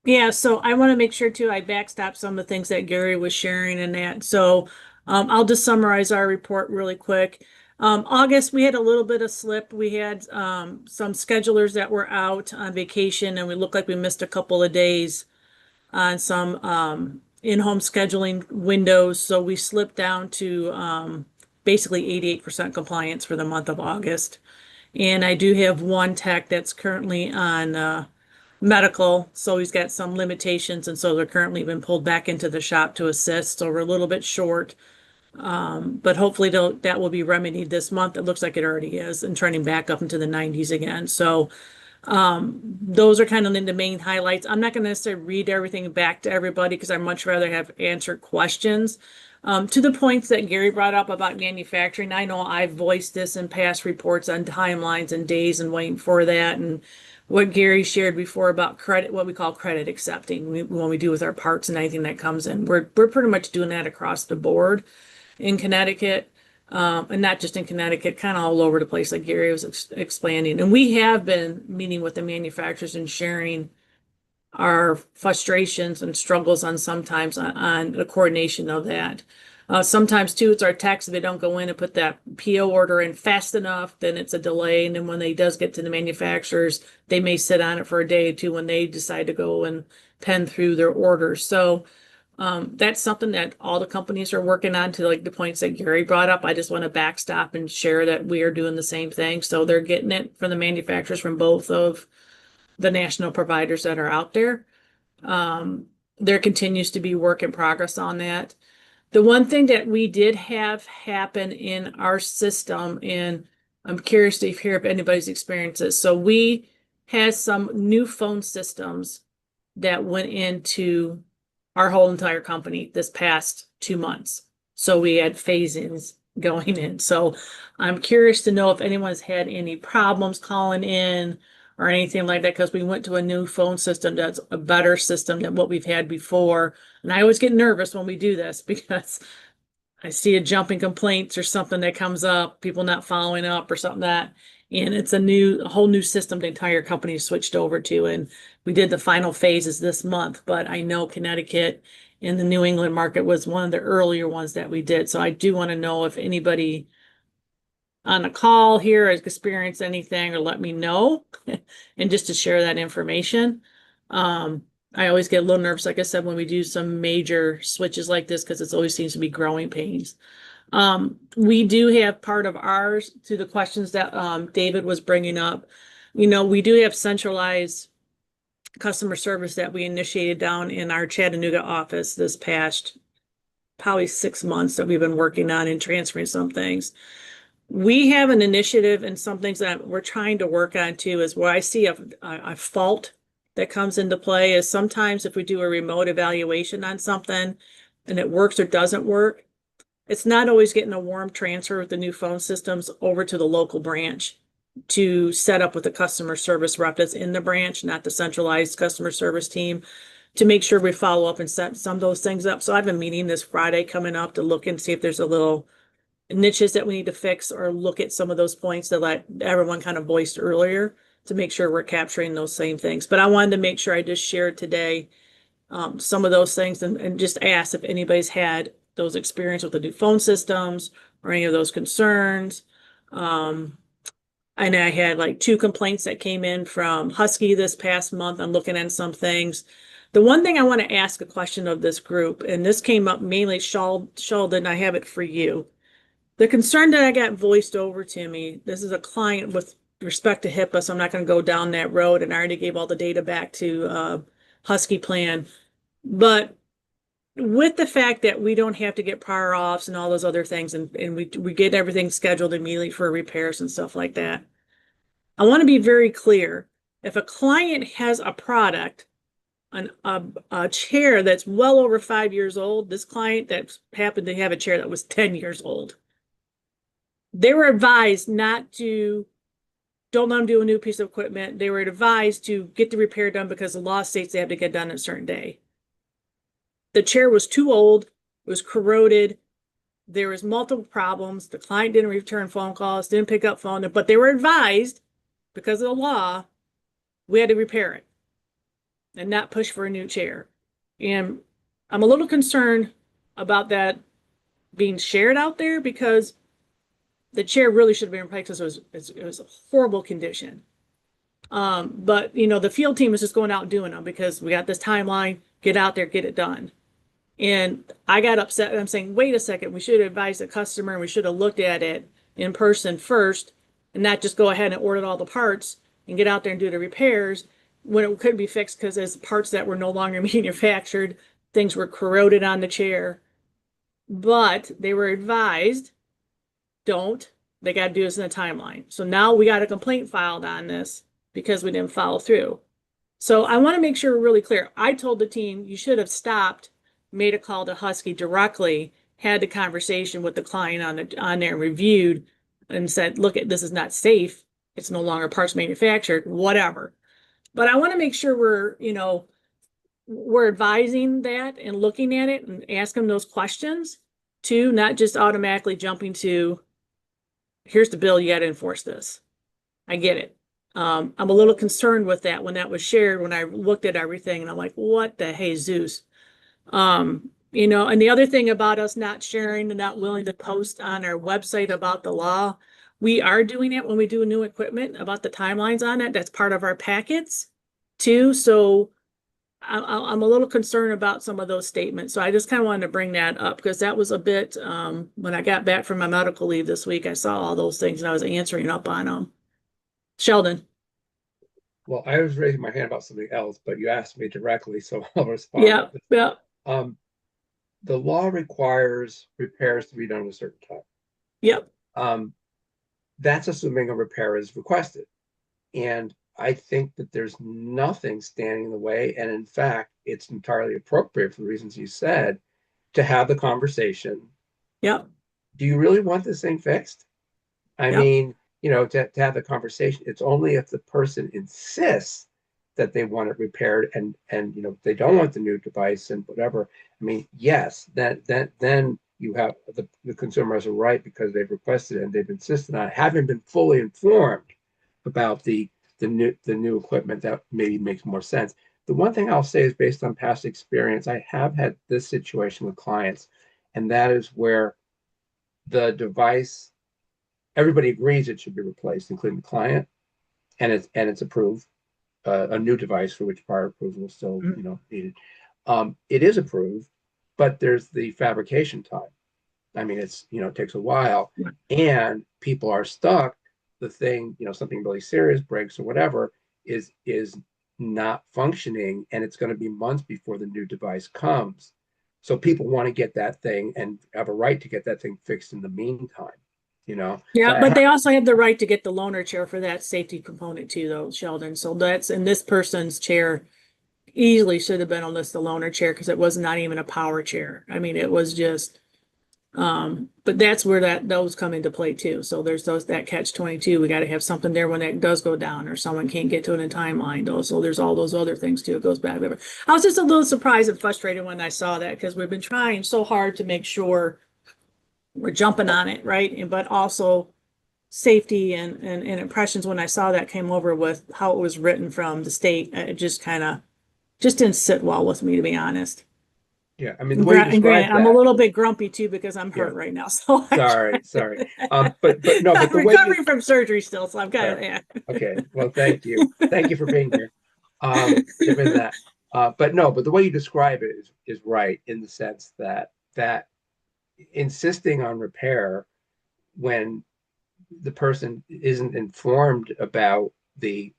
Yeah, so I want to make sure too, I backstop some of the things that Gary was sharing in that. So I'll just summarize our report really quick. August, we had a little bit of slip. We had some schedulers that were out on vacation, and we looked like we missed a couple of days on some in-home scheduling windows. So we slipped down to basically 88% compliance for the month of August. And I do have one tech that's currently on medical, so he's got some limitations, and so they're currently been pulled back into the shop to assist. So we're a little bit short, but hopefully that will be remedied this month. It looks like it already is, and turning back up into the 90s again. So those are kind of the main highlights. I'm not going to necessarily read everything back to everybody because I'd much rather have answered questions. To the points that Gary brought up about manufacturing, I know I've voiced this in past reports on timelines and days and waiting for that, and what Gary shared before about credit, what we call credit accepting, when we do with our parts and anything that comes in. We're pretty much doing that across the board in Connecticut. And not just in Connecticut, kind of all over the place, like Gary was explaining. And we have been meeting with the manufacturers and sharing our frustrations and struggles on sometimes on the coordination of that. Sometimes too, it's our techs, if they don't go in and put that PO order in fast enough, then it's a delay. And then when they does get to the manufacturers, they may sit on it for a day or two when they decide to go and pen through their orders. So that's something that all the companies are working on, to like the points that Gary brought up. I just want to backstop and share that we are doing the same thing. So they're getting it from the manufacturers from both of the national providers that are out there. There continues to be work in progress on that. The one thing that we did have happen in our system, and I'm curious to hear if anybody's experienced this. So we had some new phone systems that went into our whole entire company this past 2 months. So we had phase-ins going in. So I'm curious to know if anyone's had any problems calling in or anything like that, because we went to a new phone system that's a better system than what we've had before. And I always get nervous when we do this because I see a jump in complaints or something that comes up, people not following up or something that, and it's a whole new system the entire company switched over to. And we did the final phases this month, but I know Connecticut and the New England market was one of the earlier ones that we did. So I do want to know if anybody on the call here has experienced anything, or let me know and just to share that information. I always get a little nervous, like I said, when we do some major switches like this, because it always seems to be growing pains. We do have part of ours to the questions that David was bringing up. We do have centralized customer service that we initiated down in our Chattanooga office this past probably 6 months that we've been working on and transferring some things. We have an initiative and some things that we're trying to work on too, is where I see a fault that comes into play is sometimes if we do a remote evaluation on something and it works or doesn't work, it's not always getting a warm transfer with the new phone systems over to the local branch to set up with the customer service rep that's in the branch, not the centralized customer service team, to make sure we follow up and set some of those things up. So I have a meeting this Friday coming up to look and see if there's a little niches that we need to fix or look at some of those points that everyone kind of voiced earlier to make sure we're capturing those same things. But I wanted to make sure I just shared today some of those things and just ask if anybody's had those experience with the new phone systems or any of those concerns. And I had like 2 complaints that came in from Husky this past month. I'm looking at some things. The one thing I want to ask a question of this group, and this came up mainly, Sheldon, I have it for you. The concern that I got voiced over to me, this is a client with respect to HIPAA, so I'm not going to go down that road, and I already gave all the data back to Husky Plan. But with the fact that we don't have to get prior offs and all those other things, and we get everything scheduled immediately for repairs and stuff like that, I want to be very clear. If a client has a product, a chair that's well over 5 years old, this client that happened to have a chair that was 10 years old, they were advised don't let them do a new piece of equipment. They were advised to get the repair done because the law states they have to get done on a certain day. The chair was too old. It was corroded. There was multiple problems. The client didn't return phone calls, didn't pick up phone, but they were advised because of the law, we had to repair it and not push for a new chair. And I'm a little concerned about that being shared out there because the chair really should have been replaced because it was a horrible condition. But the field team is just going out and doing them because we got this timeline, get out there, get it done. And I got upset. I'm saying, wait a second, we should advise the customer and we should have looked at it in person first and not just go ahead and order all the parts and get out there and do the repairs when it could be fixed because there's parts that were no longer manufactured, things were corroded on the chair. But they were advised, they got to do this in a timeline. So now we got a complaint filed on this because we didn't follow through. So I want to make sure we're really clear. I told the team, you should have stopped, made a call to Husky directly, had the conversation with the client on there and reviewed and said, look, this is not safe. It's no longer parts manufactured, whatever. But I want to make sure we're advising that and looking at it and asking those questions too, not just automatically jumping to, here's the bill, you got to enforce this. I get it. I'm a little concerned with that when that was shared, when I looked at everything and I'm like, what the Jesus? And the other thing about us not sharing and not willing to post on our website about the law, we are doing it when we do new equipment about the timelines on it. That's part of our packets too. So I'm a little concerned about some of those statements. So I just kind of wanted to bring that up because that was a bit, when I got back from my medical leave this week, I saw all those things and I was answering up on them. Sheldon. Well, I was raising my hand about something else, but you asked me directly, so I'll respond. Yeah. The law requires repairs to be done in a certain time. Yep. That's assuming a repair is requested. And I think that there's nothing standing in the way. And in fact, it's entirely appropriate for the reasons you said to have the conversation. Yep. Do you really want this thing fixed? I mean, to have the conversation, it's only if the person insists that they want it repaired and they don't want the new device and whatever. I mean, yes, then you have the consumer has a right because they've requested it and they've insisted on it, having been fully informed about the new equipment. That maybe makes more sense. The one thing I'll say is based on past experience, I have had this situation with clients, and that is where the device, everybody agrees it should be replaced, including the client, and it's approved. A new device for which prior approval is still needed. It is approved, but there's the fabrication time. I mean, it takes a while, and people are stuck. The thing, something really serious breaks or whatever is not functioning, and it's going to be months before the new device comes. So people want to get that thing and have a right to get that thing fixed in the meantime, you know? Yeah, So but they also have the right to get the loaner chair for that safety component too, though, Sheldon. So that's, and this person's chair easily should have been on this, the loaner chair, because it was not even a power chair. I mean, it was just, but that's where those come into play too. So there's that catch 22. We got to have something there when that does go down or someone can't get to it in timeline. Though, so there's all those other things too. It goes back there. I was just a little surprised and frustrated when I saw that, because we've been trying so hard to make sure we're jumping on it, right? But also safety and impressions. When I saw that came over with how it was written from the state, it just kind of just didn't sit well with me, to be honest. yeah, I mean, the way you And describe I'm a that, little bit grumpy too because I'm hurt Yeah. right now. So sorry. But no, but I'm the way you, recovering from surgery still, so I'm kind of, Sorry. yeah. okay, well, thank you. Thank you for being here. Given that. But no, but the way you describe it is right in the sense that insisting on repair when the person isn't informed about the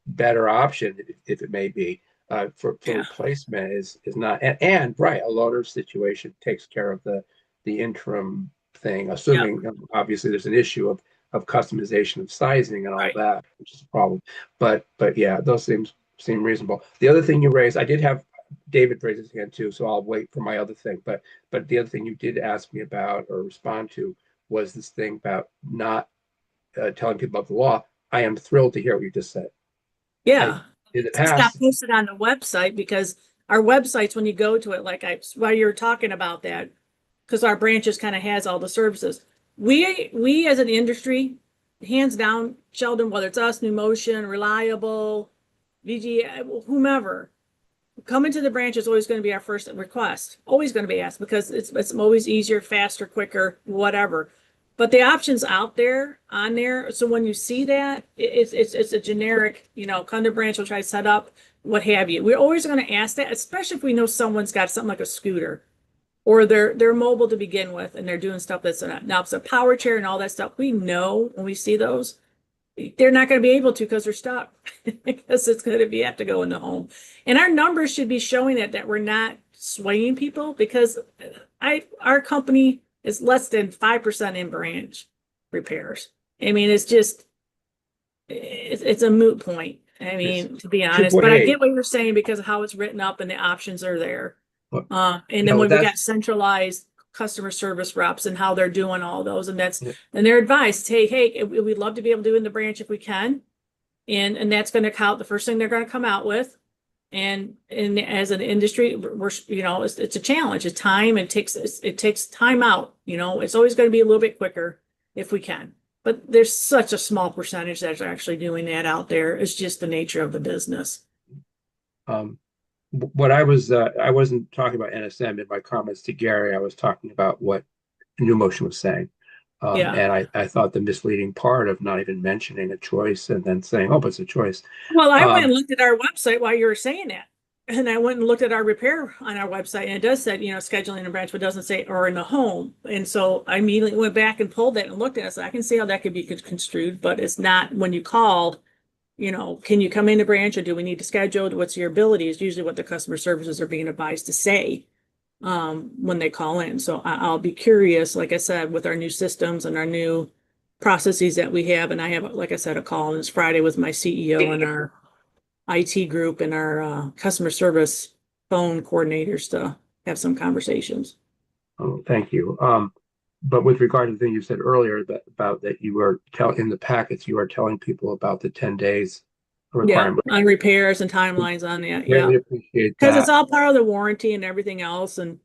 better option, if it may be, for Yeah. replacement is not, and right, a loaner situation takes care of the interim thing, assuming obviously there's an issue of customization of sizing and all Right. that, which is a problem. But yeah, those seem reasonable. The other thing you raised, I did have David raise his hand too, so I'll wait for my other thing. But the other thing you did ask me about or respond to was this thing about not telling people about the law. I am thrilled to hear what you just said. Yeah. In the It's got past, posted on the website, because our websites, when you go to it, like while you're talking about that, because our branches kind of has all the services. We as an industry, hands down, Sheldon, whether it's us, New Motion, Reliable, VG, whomever, coming to the branch is always going to be our first request. Always going to be asked, because it's always easier, faster, quicker, whatever. But the options out there on there. So when you see that, it's a generic, come to branch, we'll try to set up, what have you. We're always going to ask that, especially if we know someone's got something like a scooter, or they're mobile to begin with, and they're doing stuff that's not, now it's a power chair and all that stuff. We know when we see those, they're not going to be able to, because they're stuck, because it's going to be have to go in the home. And our numbers should be showing that we're not swaying people, because our company is less than 5% in branch repairs. I mean, it's just it's a moot point. I mean, to be honest, but I get what you're saying because of how it's written up and the options are there. And then when we got centralized customer service reps and how they're doing all those, and that's and their advice, hey, we'd love to be able to do in the branch if we can, and that's going to count the first thing they're going to come out with. And as an industry, we're it's a challenge. It's time. It takes time out. It's always going to be a little bit quicker if we can. But there's such a small percentage that's actually doing that out there. It's just the nature of the business. What I wasn't talking about NSM in my comments to Gary. I was talking about what New Motion was saying. And I thought the misleading part of not even mentioning a choice and then saying, oh, but it's a choice. Well, I went and looked at our website while you were saying that. And I went and looked at our repair on our website, and it does say, scheduling in a branch, but doesn't say or in the home. And so I immediately went back and pulled that and looked at it. So I can see how that could be construed, but it's not when you called, can you come in the branch, or do we need to schedule? What's your ability is usually what the customer services are being advised to say when they call in. So I'll be curious, like I said, with our new systems and our new processes that we have. And I have, like I said, a call on this Friday with my CEO and our IT group and our customer service phone coordinators to have some conversations. Oh, thank you. But with regard to the thing you said earlier about that you were in the packets, you are telling people about the 10 days requirement. Yeah, on repairs and timelines on that. Really Yeah, appreciate because that. it's all part of the warranty and everything else, and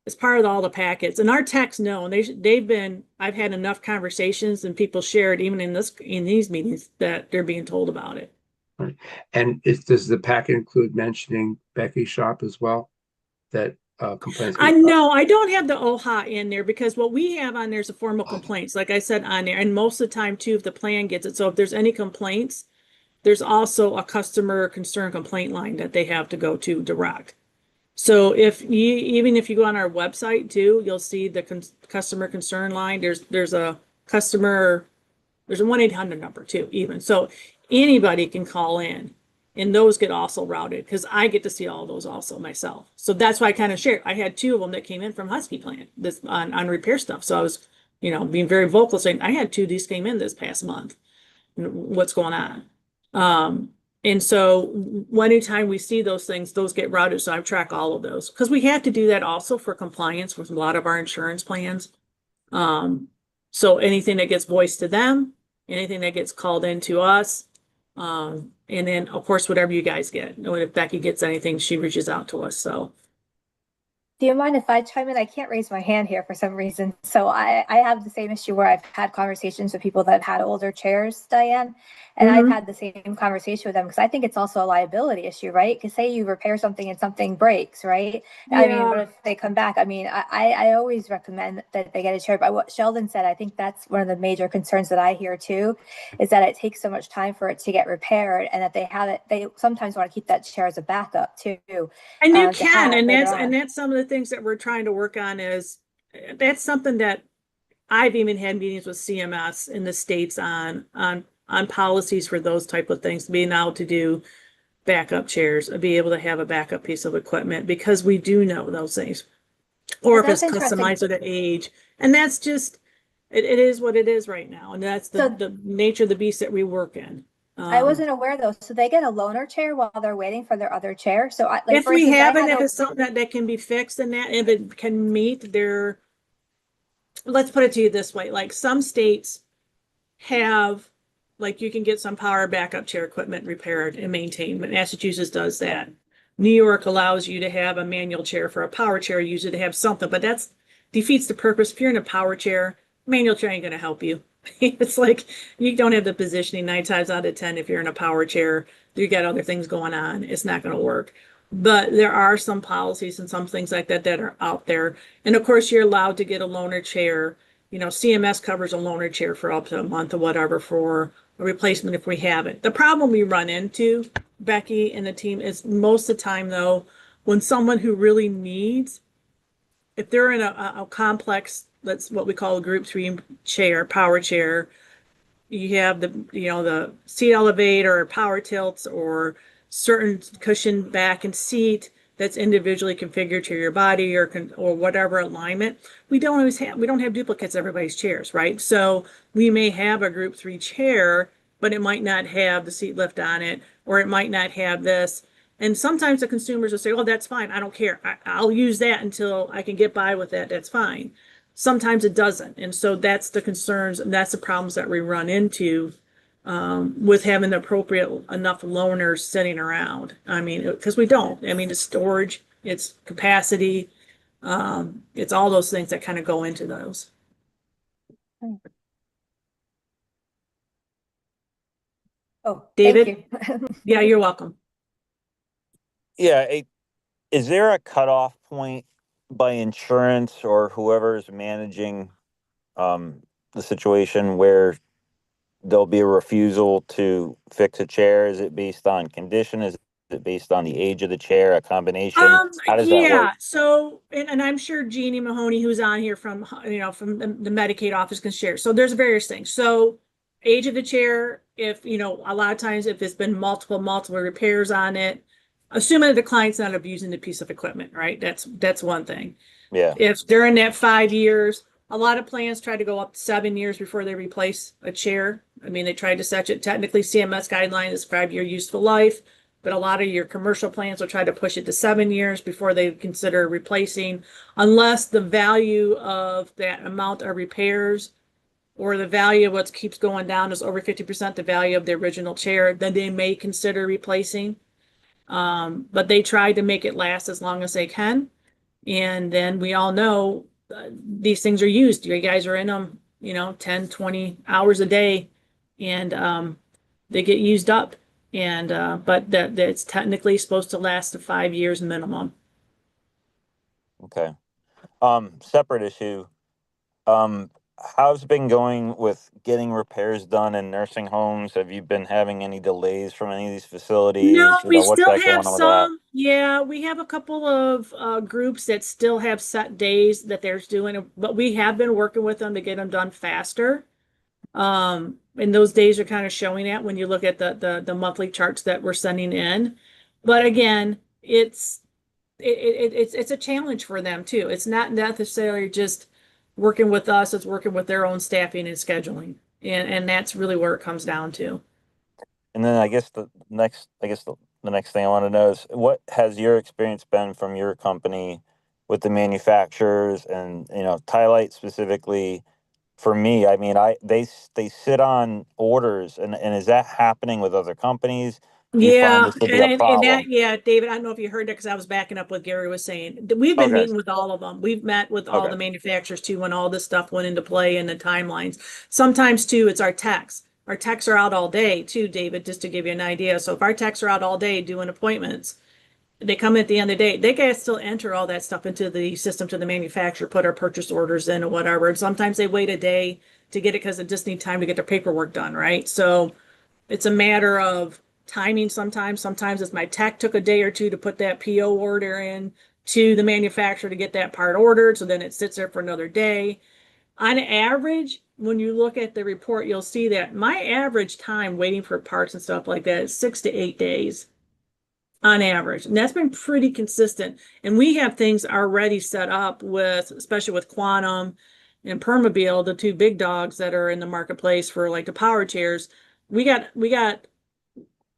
it's part of all the packets. And our techs know, and I've had enough conversations and people shared even in these meetings that they're being told about it. Right. And does the packet include mentioning Becky's shop as well? That complaints. I know I don't have the OHA in there, because what we have on there is a formal complaints, like I said on there, and most of the time too, if the plan gets it. So if there's any complaints, there's also a customer concern complaint line that they have to go to direct. So even if you go on our website too, you'll see the customer concern line. There's a 1-800 number too, even. So anybody can call in And those get also routed because I get to see all those also myself. So that's why I kind of share. I had 2 of them that came in from Husky Plant this on repair stuff. So I was, being very vocal saying I had 2 of these came in this past month. What's going on? And so anytime we see those things, those get routed. So I track all of those because we have to do that also for compliance with a lot of our insurance plans. So anything that gets voiced to them, anything that gets called into us, and then of course, whatever you guys get. If Becky gets anything, she reaches out to us. So Do you mind if I chime in? I can't raise my hand here for some reason. So I have the same issue where I've had conversations with people that have had older chairs, Diane, and I've had the same conversation with them because I think it's also a liability issue, right? Because say you repair something and something breaks, right? I mean, what if they come back? I mean, I always recommend that they get a chair. But what Sheldon said, I think that's one of the major concerns that I hear too, is that it takes so much time for it to get repaired and that they sometimes want to keep that chair as a backup too. And you to can, have and later on. that's some of the things that we're trying to work on is that's something that I've even had meetings with CMS in the States on policies for those type of things, being able to do backup chairs, be able to have a backup piece of equipment because we do know those things. Or if it's That's interesting. customized to the age. And that's just it is what it is right now. And that's the nature of the beast that we work in. I wasn't aware though. So they get a loaner chair while they're waiting for their other chair. So if we have it, if it's something that can be fixed and that if it can meet their, let's put it to you this way, like some states have, like you can get some power backup chair equipment repaired and maintained, but Massachusetts does that. New York allows you to have a manual chair for a power chair, usually to have something, but that's defeats the purpose. If you're in a power chair, manual chair ain't going to help you. It's like you don't have the positioning 9 times out of 10. If you're in a power chair, you got other things going on. It's not going to work. But there are some policies and some things like that that are out there. And of course, you're allowed to get a loaner chair. CMS covers a loaner chair for up to a month or whatever for a replacement if we have it. The problem we run into, Becky and the team, is most of the time though, when someone who really needs, if they're in a complex, that's what we call a group 3 chair, power chair, you have the seat elevator or power tilts or certain cushion back and seat that's individually configured to your body or whatever alignment. We don't have duplicates of everybody's chairs, right? So we may have a group 3 chair, but it might not have the seat lift on it, or it might not have this. And sometimes the consumers will say, "Oh, that's fine. I don't care. I'll use that until I can get by with that. That's fine." Sometimes it doesn't. And so that's the concerns and that's the problems that we run into with having the appropriate enough loaners sitting around. I mean, because we don't. I mean, it's storage, it's capacity, it's all those things that kind of go into those. Oh, David? Thank you. Yeah, you're welcome. Yeah, is there a cutoff point by insurance or whoever is managing the situation where there'll be a refusal to fix a chair? Is it based on condition? Is it based on the age of the chair? A combination? How does that work? So, and I'm sure Jeannie Mahoney, who's on here from the Medicaid office, can share. So there's various things. So age of the chair, if, a lot of times if it's been multiple repairs on it, assuming that the client's not abusing the piece of equipment, right? That's one thing. Yeah. If during that 5 years, a lot of plans try to go up to 7 years before they replace a chair. I mean, they tried to set it. Technically, CMS guideline is 5-year useful life, but a lot of your commercial plans will try to push it to 7 years before they consider replacing, unless the value of that amount of repairs or the value of what keeps going down is over 50% the value of the original chair, then they may consider replacing. But they try to make it last as long as they can. And then we all know these things are used. You guys are in them, 10, 20 hours a day, and they get used up. And but that's technically supposed to last to 5 years minimum. Okay. Separate issue. How's it been going with getting repairs done in nursing homes? Have you been having any delays from any of these facilities? No, we what's still that going have on with that? some. Yeah, we have a couple of groups that still have set days that they're doing, but we have been working with them to get them done faster. And those days are kind of showing that when you look at the monthly charts that we're sending in. But again, it's a challenge for them too. It's not necessarily just working with us, it's working with their own staffing and scheduling. And that's really where it comes down to. And then the next thing I want to know is what has your experience been from your company with the manufacturers and, Tylite specifically? For me, I mean, they sit on orders, and is that happening with other companies? Do you find Yeah, this to be a and that, problem? yeah, David, I don't know if you heard that because I was backing up what Gary was saying. We've been Okay, meeting with all of them. We've met with all okay, the manufacturers too when all this stuff went into play and the timelines. Sometimes too, it's our techs. Our techs are out all day too, David, just to give you an idea. So if our techs are out all day doing appointments, they come at the end of the day, they can still enter all that stuff into the system to the manufacturer, put our purchase orders in or whatever. And sometimes they wait a day to get it because they just need time to get their paperwork done, right? So it's a matter of timing sometimes. Sometimes it's my tech took a day or two to put that PO order in to the manufacturer to get that part ordered. So then it sits there for another day. On average, when you look at the report, you'll see that my average time waiting for parts and stuff like that is 6 to 8 days on average. And that's been pretty consistent. And we have things already set up with, especially with Quantum and Permobil, the two big dogs that are in the marketplace for like the power chairs. We got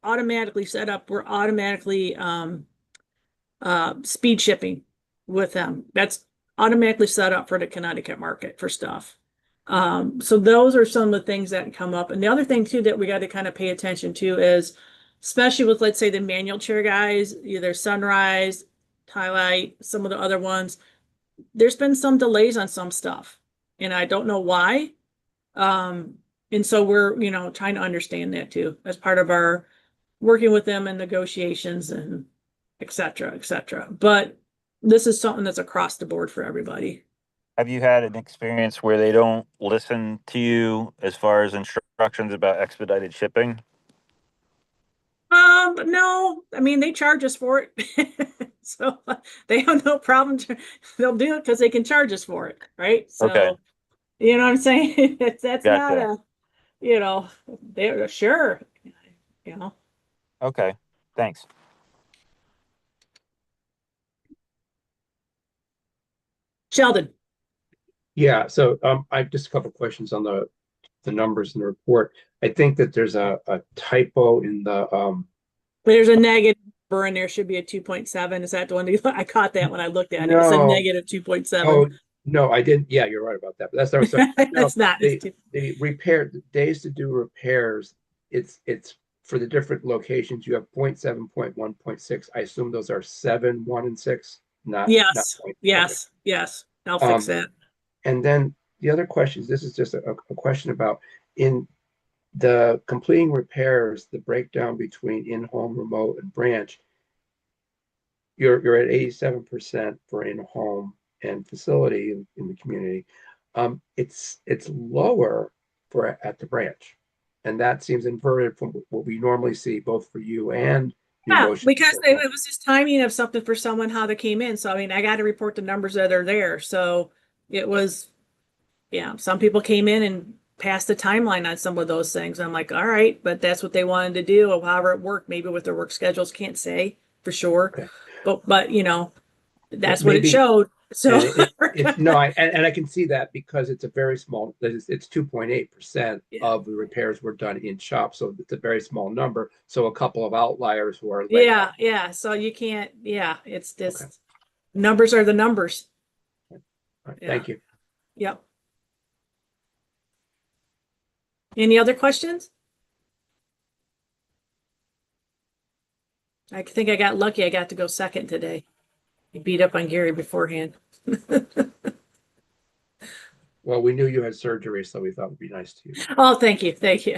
automatically set up. We're automatically speed shipping with them. That's automatically set up for the Connecticut market for stuff. So those are some of the things that come up. And the other thing too that we got to kind of pay attention to is, especially with, let's say, the manual chair guys, either Sunrise, Highlight, some of the other ones, there's been some delays on some stuff. And I don't know why. Um, and so we're, trying to understand that too, as part of our working with them in negotiations and et cetera, et cetera. But this is something that's across the board for everybody. have you had an experience where they don't listen to you as far as instructions about expedited shipping? No, I mean, they charge us for it. So they have no problem. They'll do it because they can charge us for it, right? Okay, So, you know what I'm saying? That's not gotcha. a, they're sure, you know. Okay, thanks. Sheldon. Yeah, so I have just a couple questions on the numbers in the report. I think that there's a typo in the There's a negative number and there should be a 2.7. Is that the one that I caught that when I looked at it? It said no. negative 2.7. Oh, no, I didn't. Yeah, you're right about that. But that's not what I no, It's not. It's the repair the days to do repairs, it's for the different locations. You have 0.7, 0.1, 0.6. I assume those are 7, 1, and 6, not yes, point. Okay. yes. I'll fix that. And then the other questions, this is just a question about in the completing repairs, the breakdown between in-home, remote, and branch. You're at 87% for in-home and facility in the community. It's lower for at the branch, and that seems inverted from what we normally see both for you and New Yeah, Motion. because it was just timing of something for someone, how they came in. So, I mean, I got to report the numbers that are there. So it was, yeah, some people came in and passed the timeline on some of those things. I'm like, all right, but that's what they wanted to do, or however it worked, maybe with their work schedules, can't say for sure. Okay. But that's what it Maybe, showed. So and it's no, and I can see that because it's a very small. It's 2.8% yeah. of the repairs were done in shop, so it's a very small number. So a couple of outliers who are like, Yeah. So you can't, it's just okay, numbers are the numbers. all right, Yeah. thank you. Yep. Any other questions? I think I got lucky. I got to go second today. I beat up on Gary beforehand. Well, we knew you had surgery, so we thought it'd be nice to you. Oh, thank you. Thank you.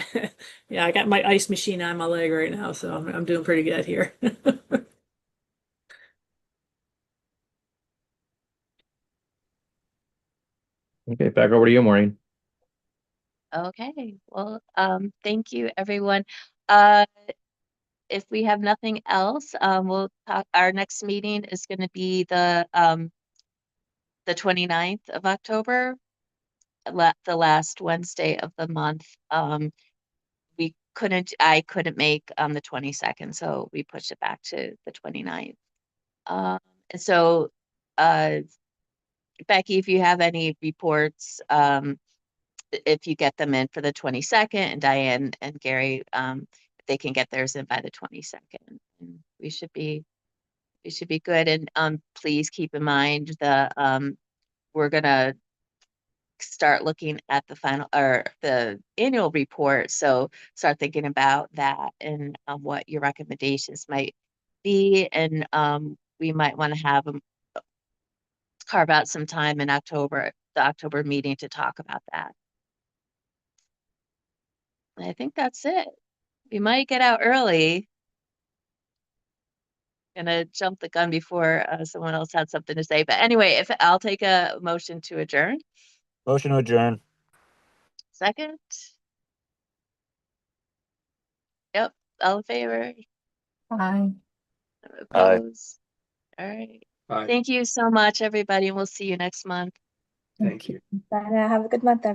Yeah, I got my ice machine on my leg right now, so I'm doing pretty good here. Okay, back over to you, Maureen. Okay, well, thank you, everyone. Uh, if we have nothing else, we'll talk, our next meeting is going to be the 29th of October. the last Wednesday of the month. I couldn't make the 22nd, so we pushed it back to the 29th. And so, Becky, if you have any reports, if you get them in for the 22nd, and Diane and Gary, if they can get theirs in by the 22nd, and we should be good. And please keep in mind we're gonna start looking at the final or the annual report. So start thinking about that and what your recommendations might be. And we might want to have them carve out some time in October, the October meeting, to talk about that. I think that's it. We might get out early. Gonna jump the gun before someone else had something to say. But anyway, if I'll take a motion to adjourn. Motion to adjourn. Second. Yep. All in favor? Bye. Opposed? All right. Bye. Thank you so much, everybody, and we'll see you next month. Thank you. Bye now. Have a good month, everyone.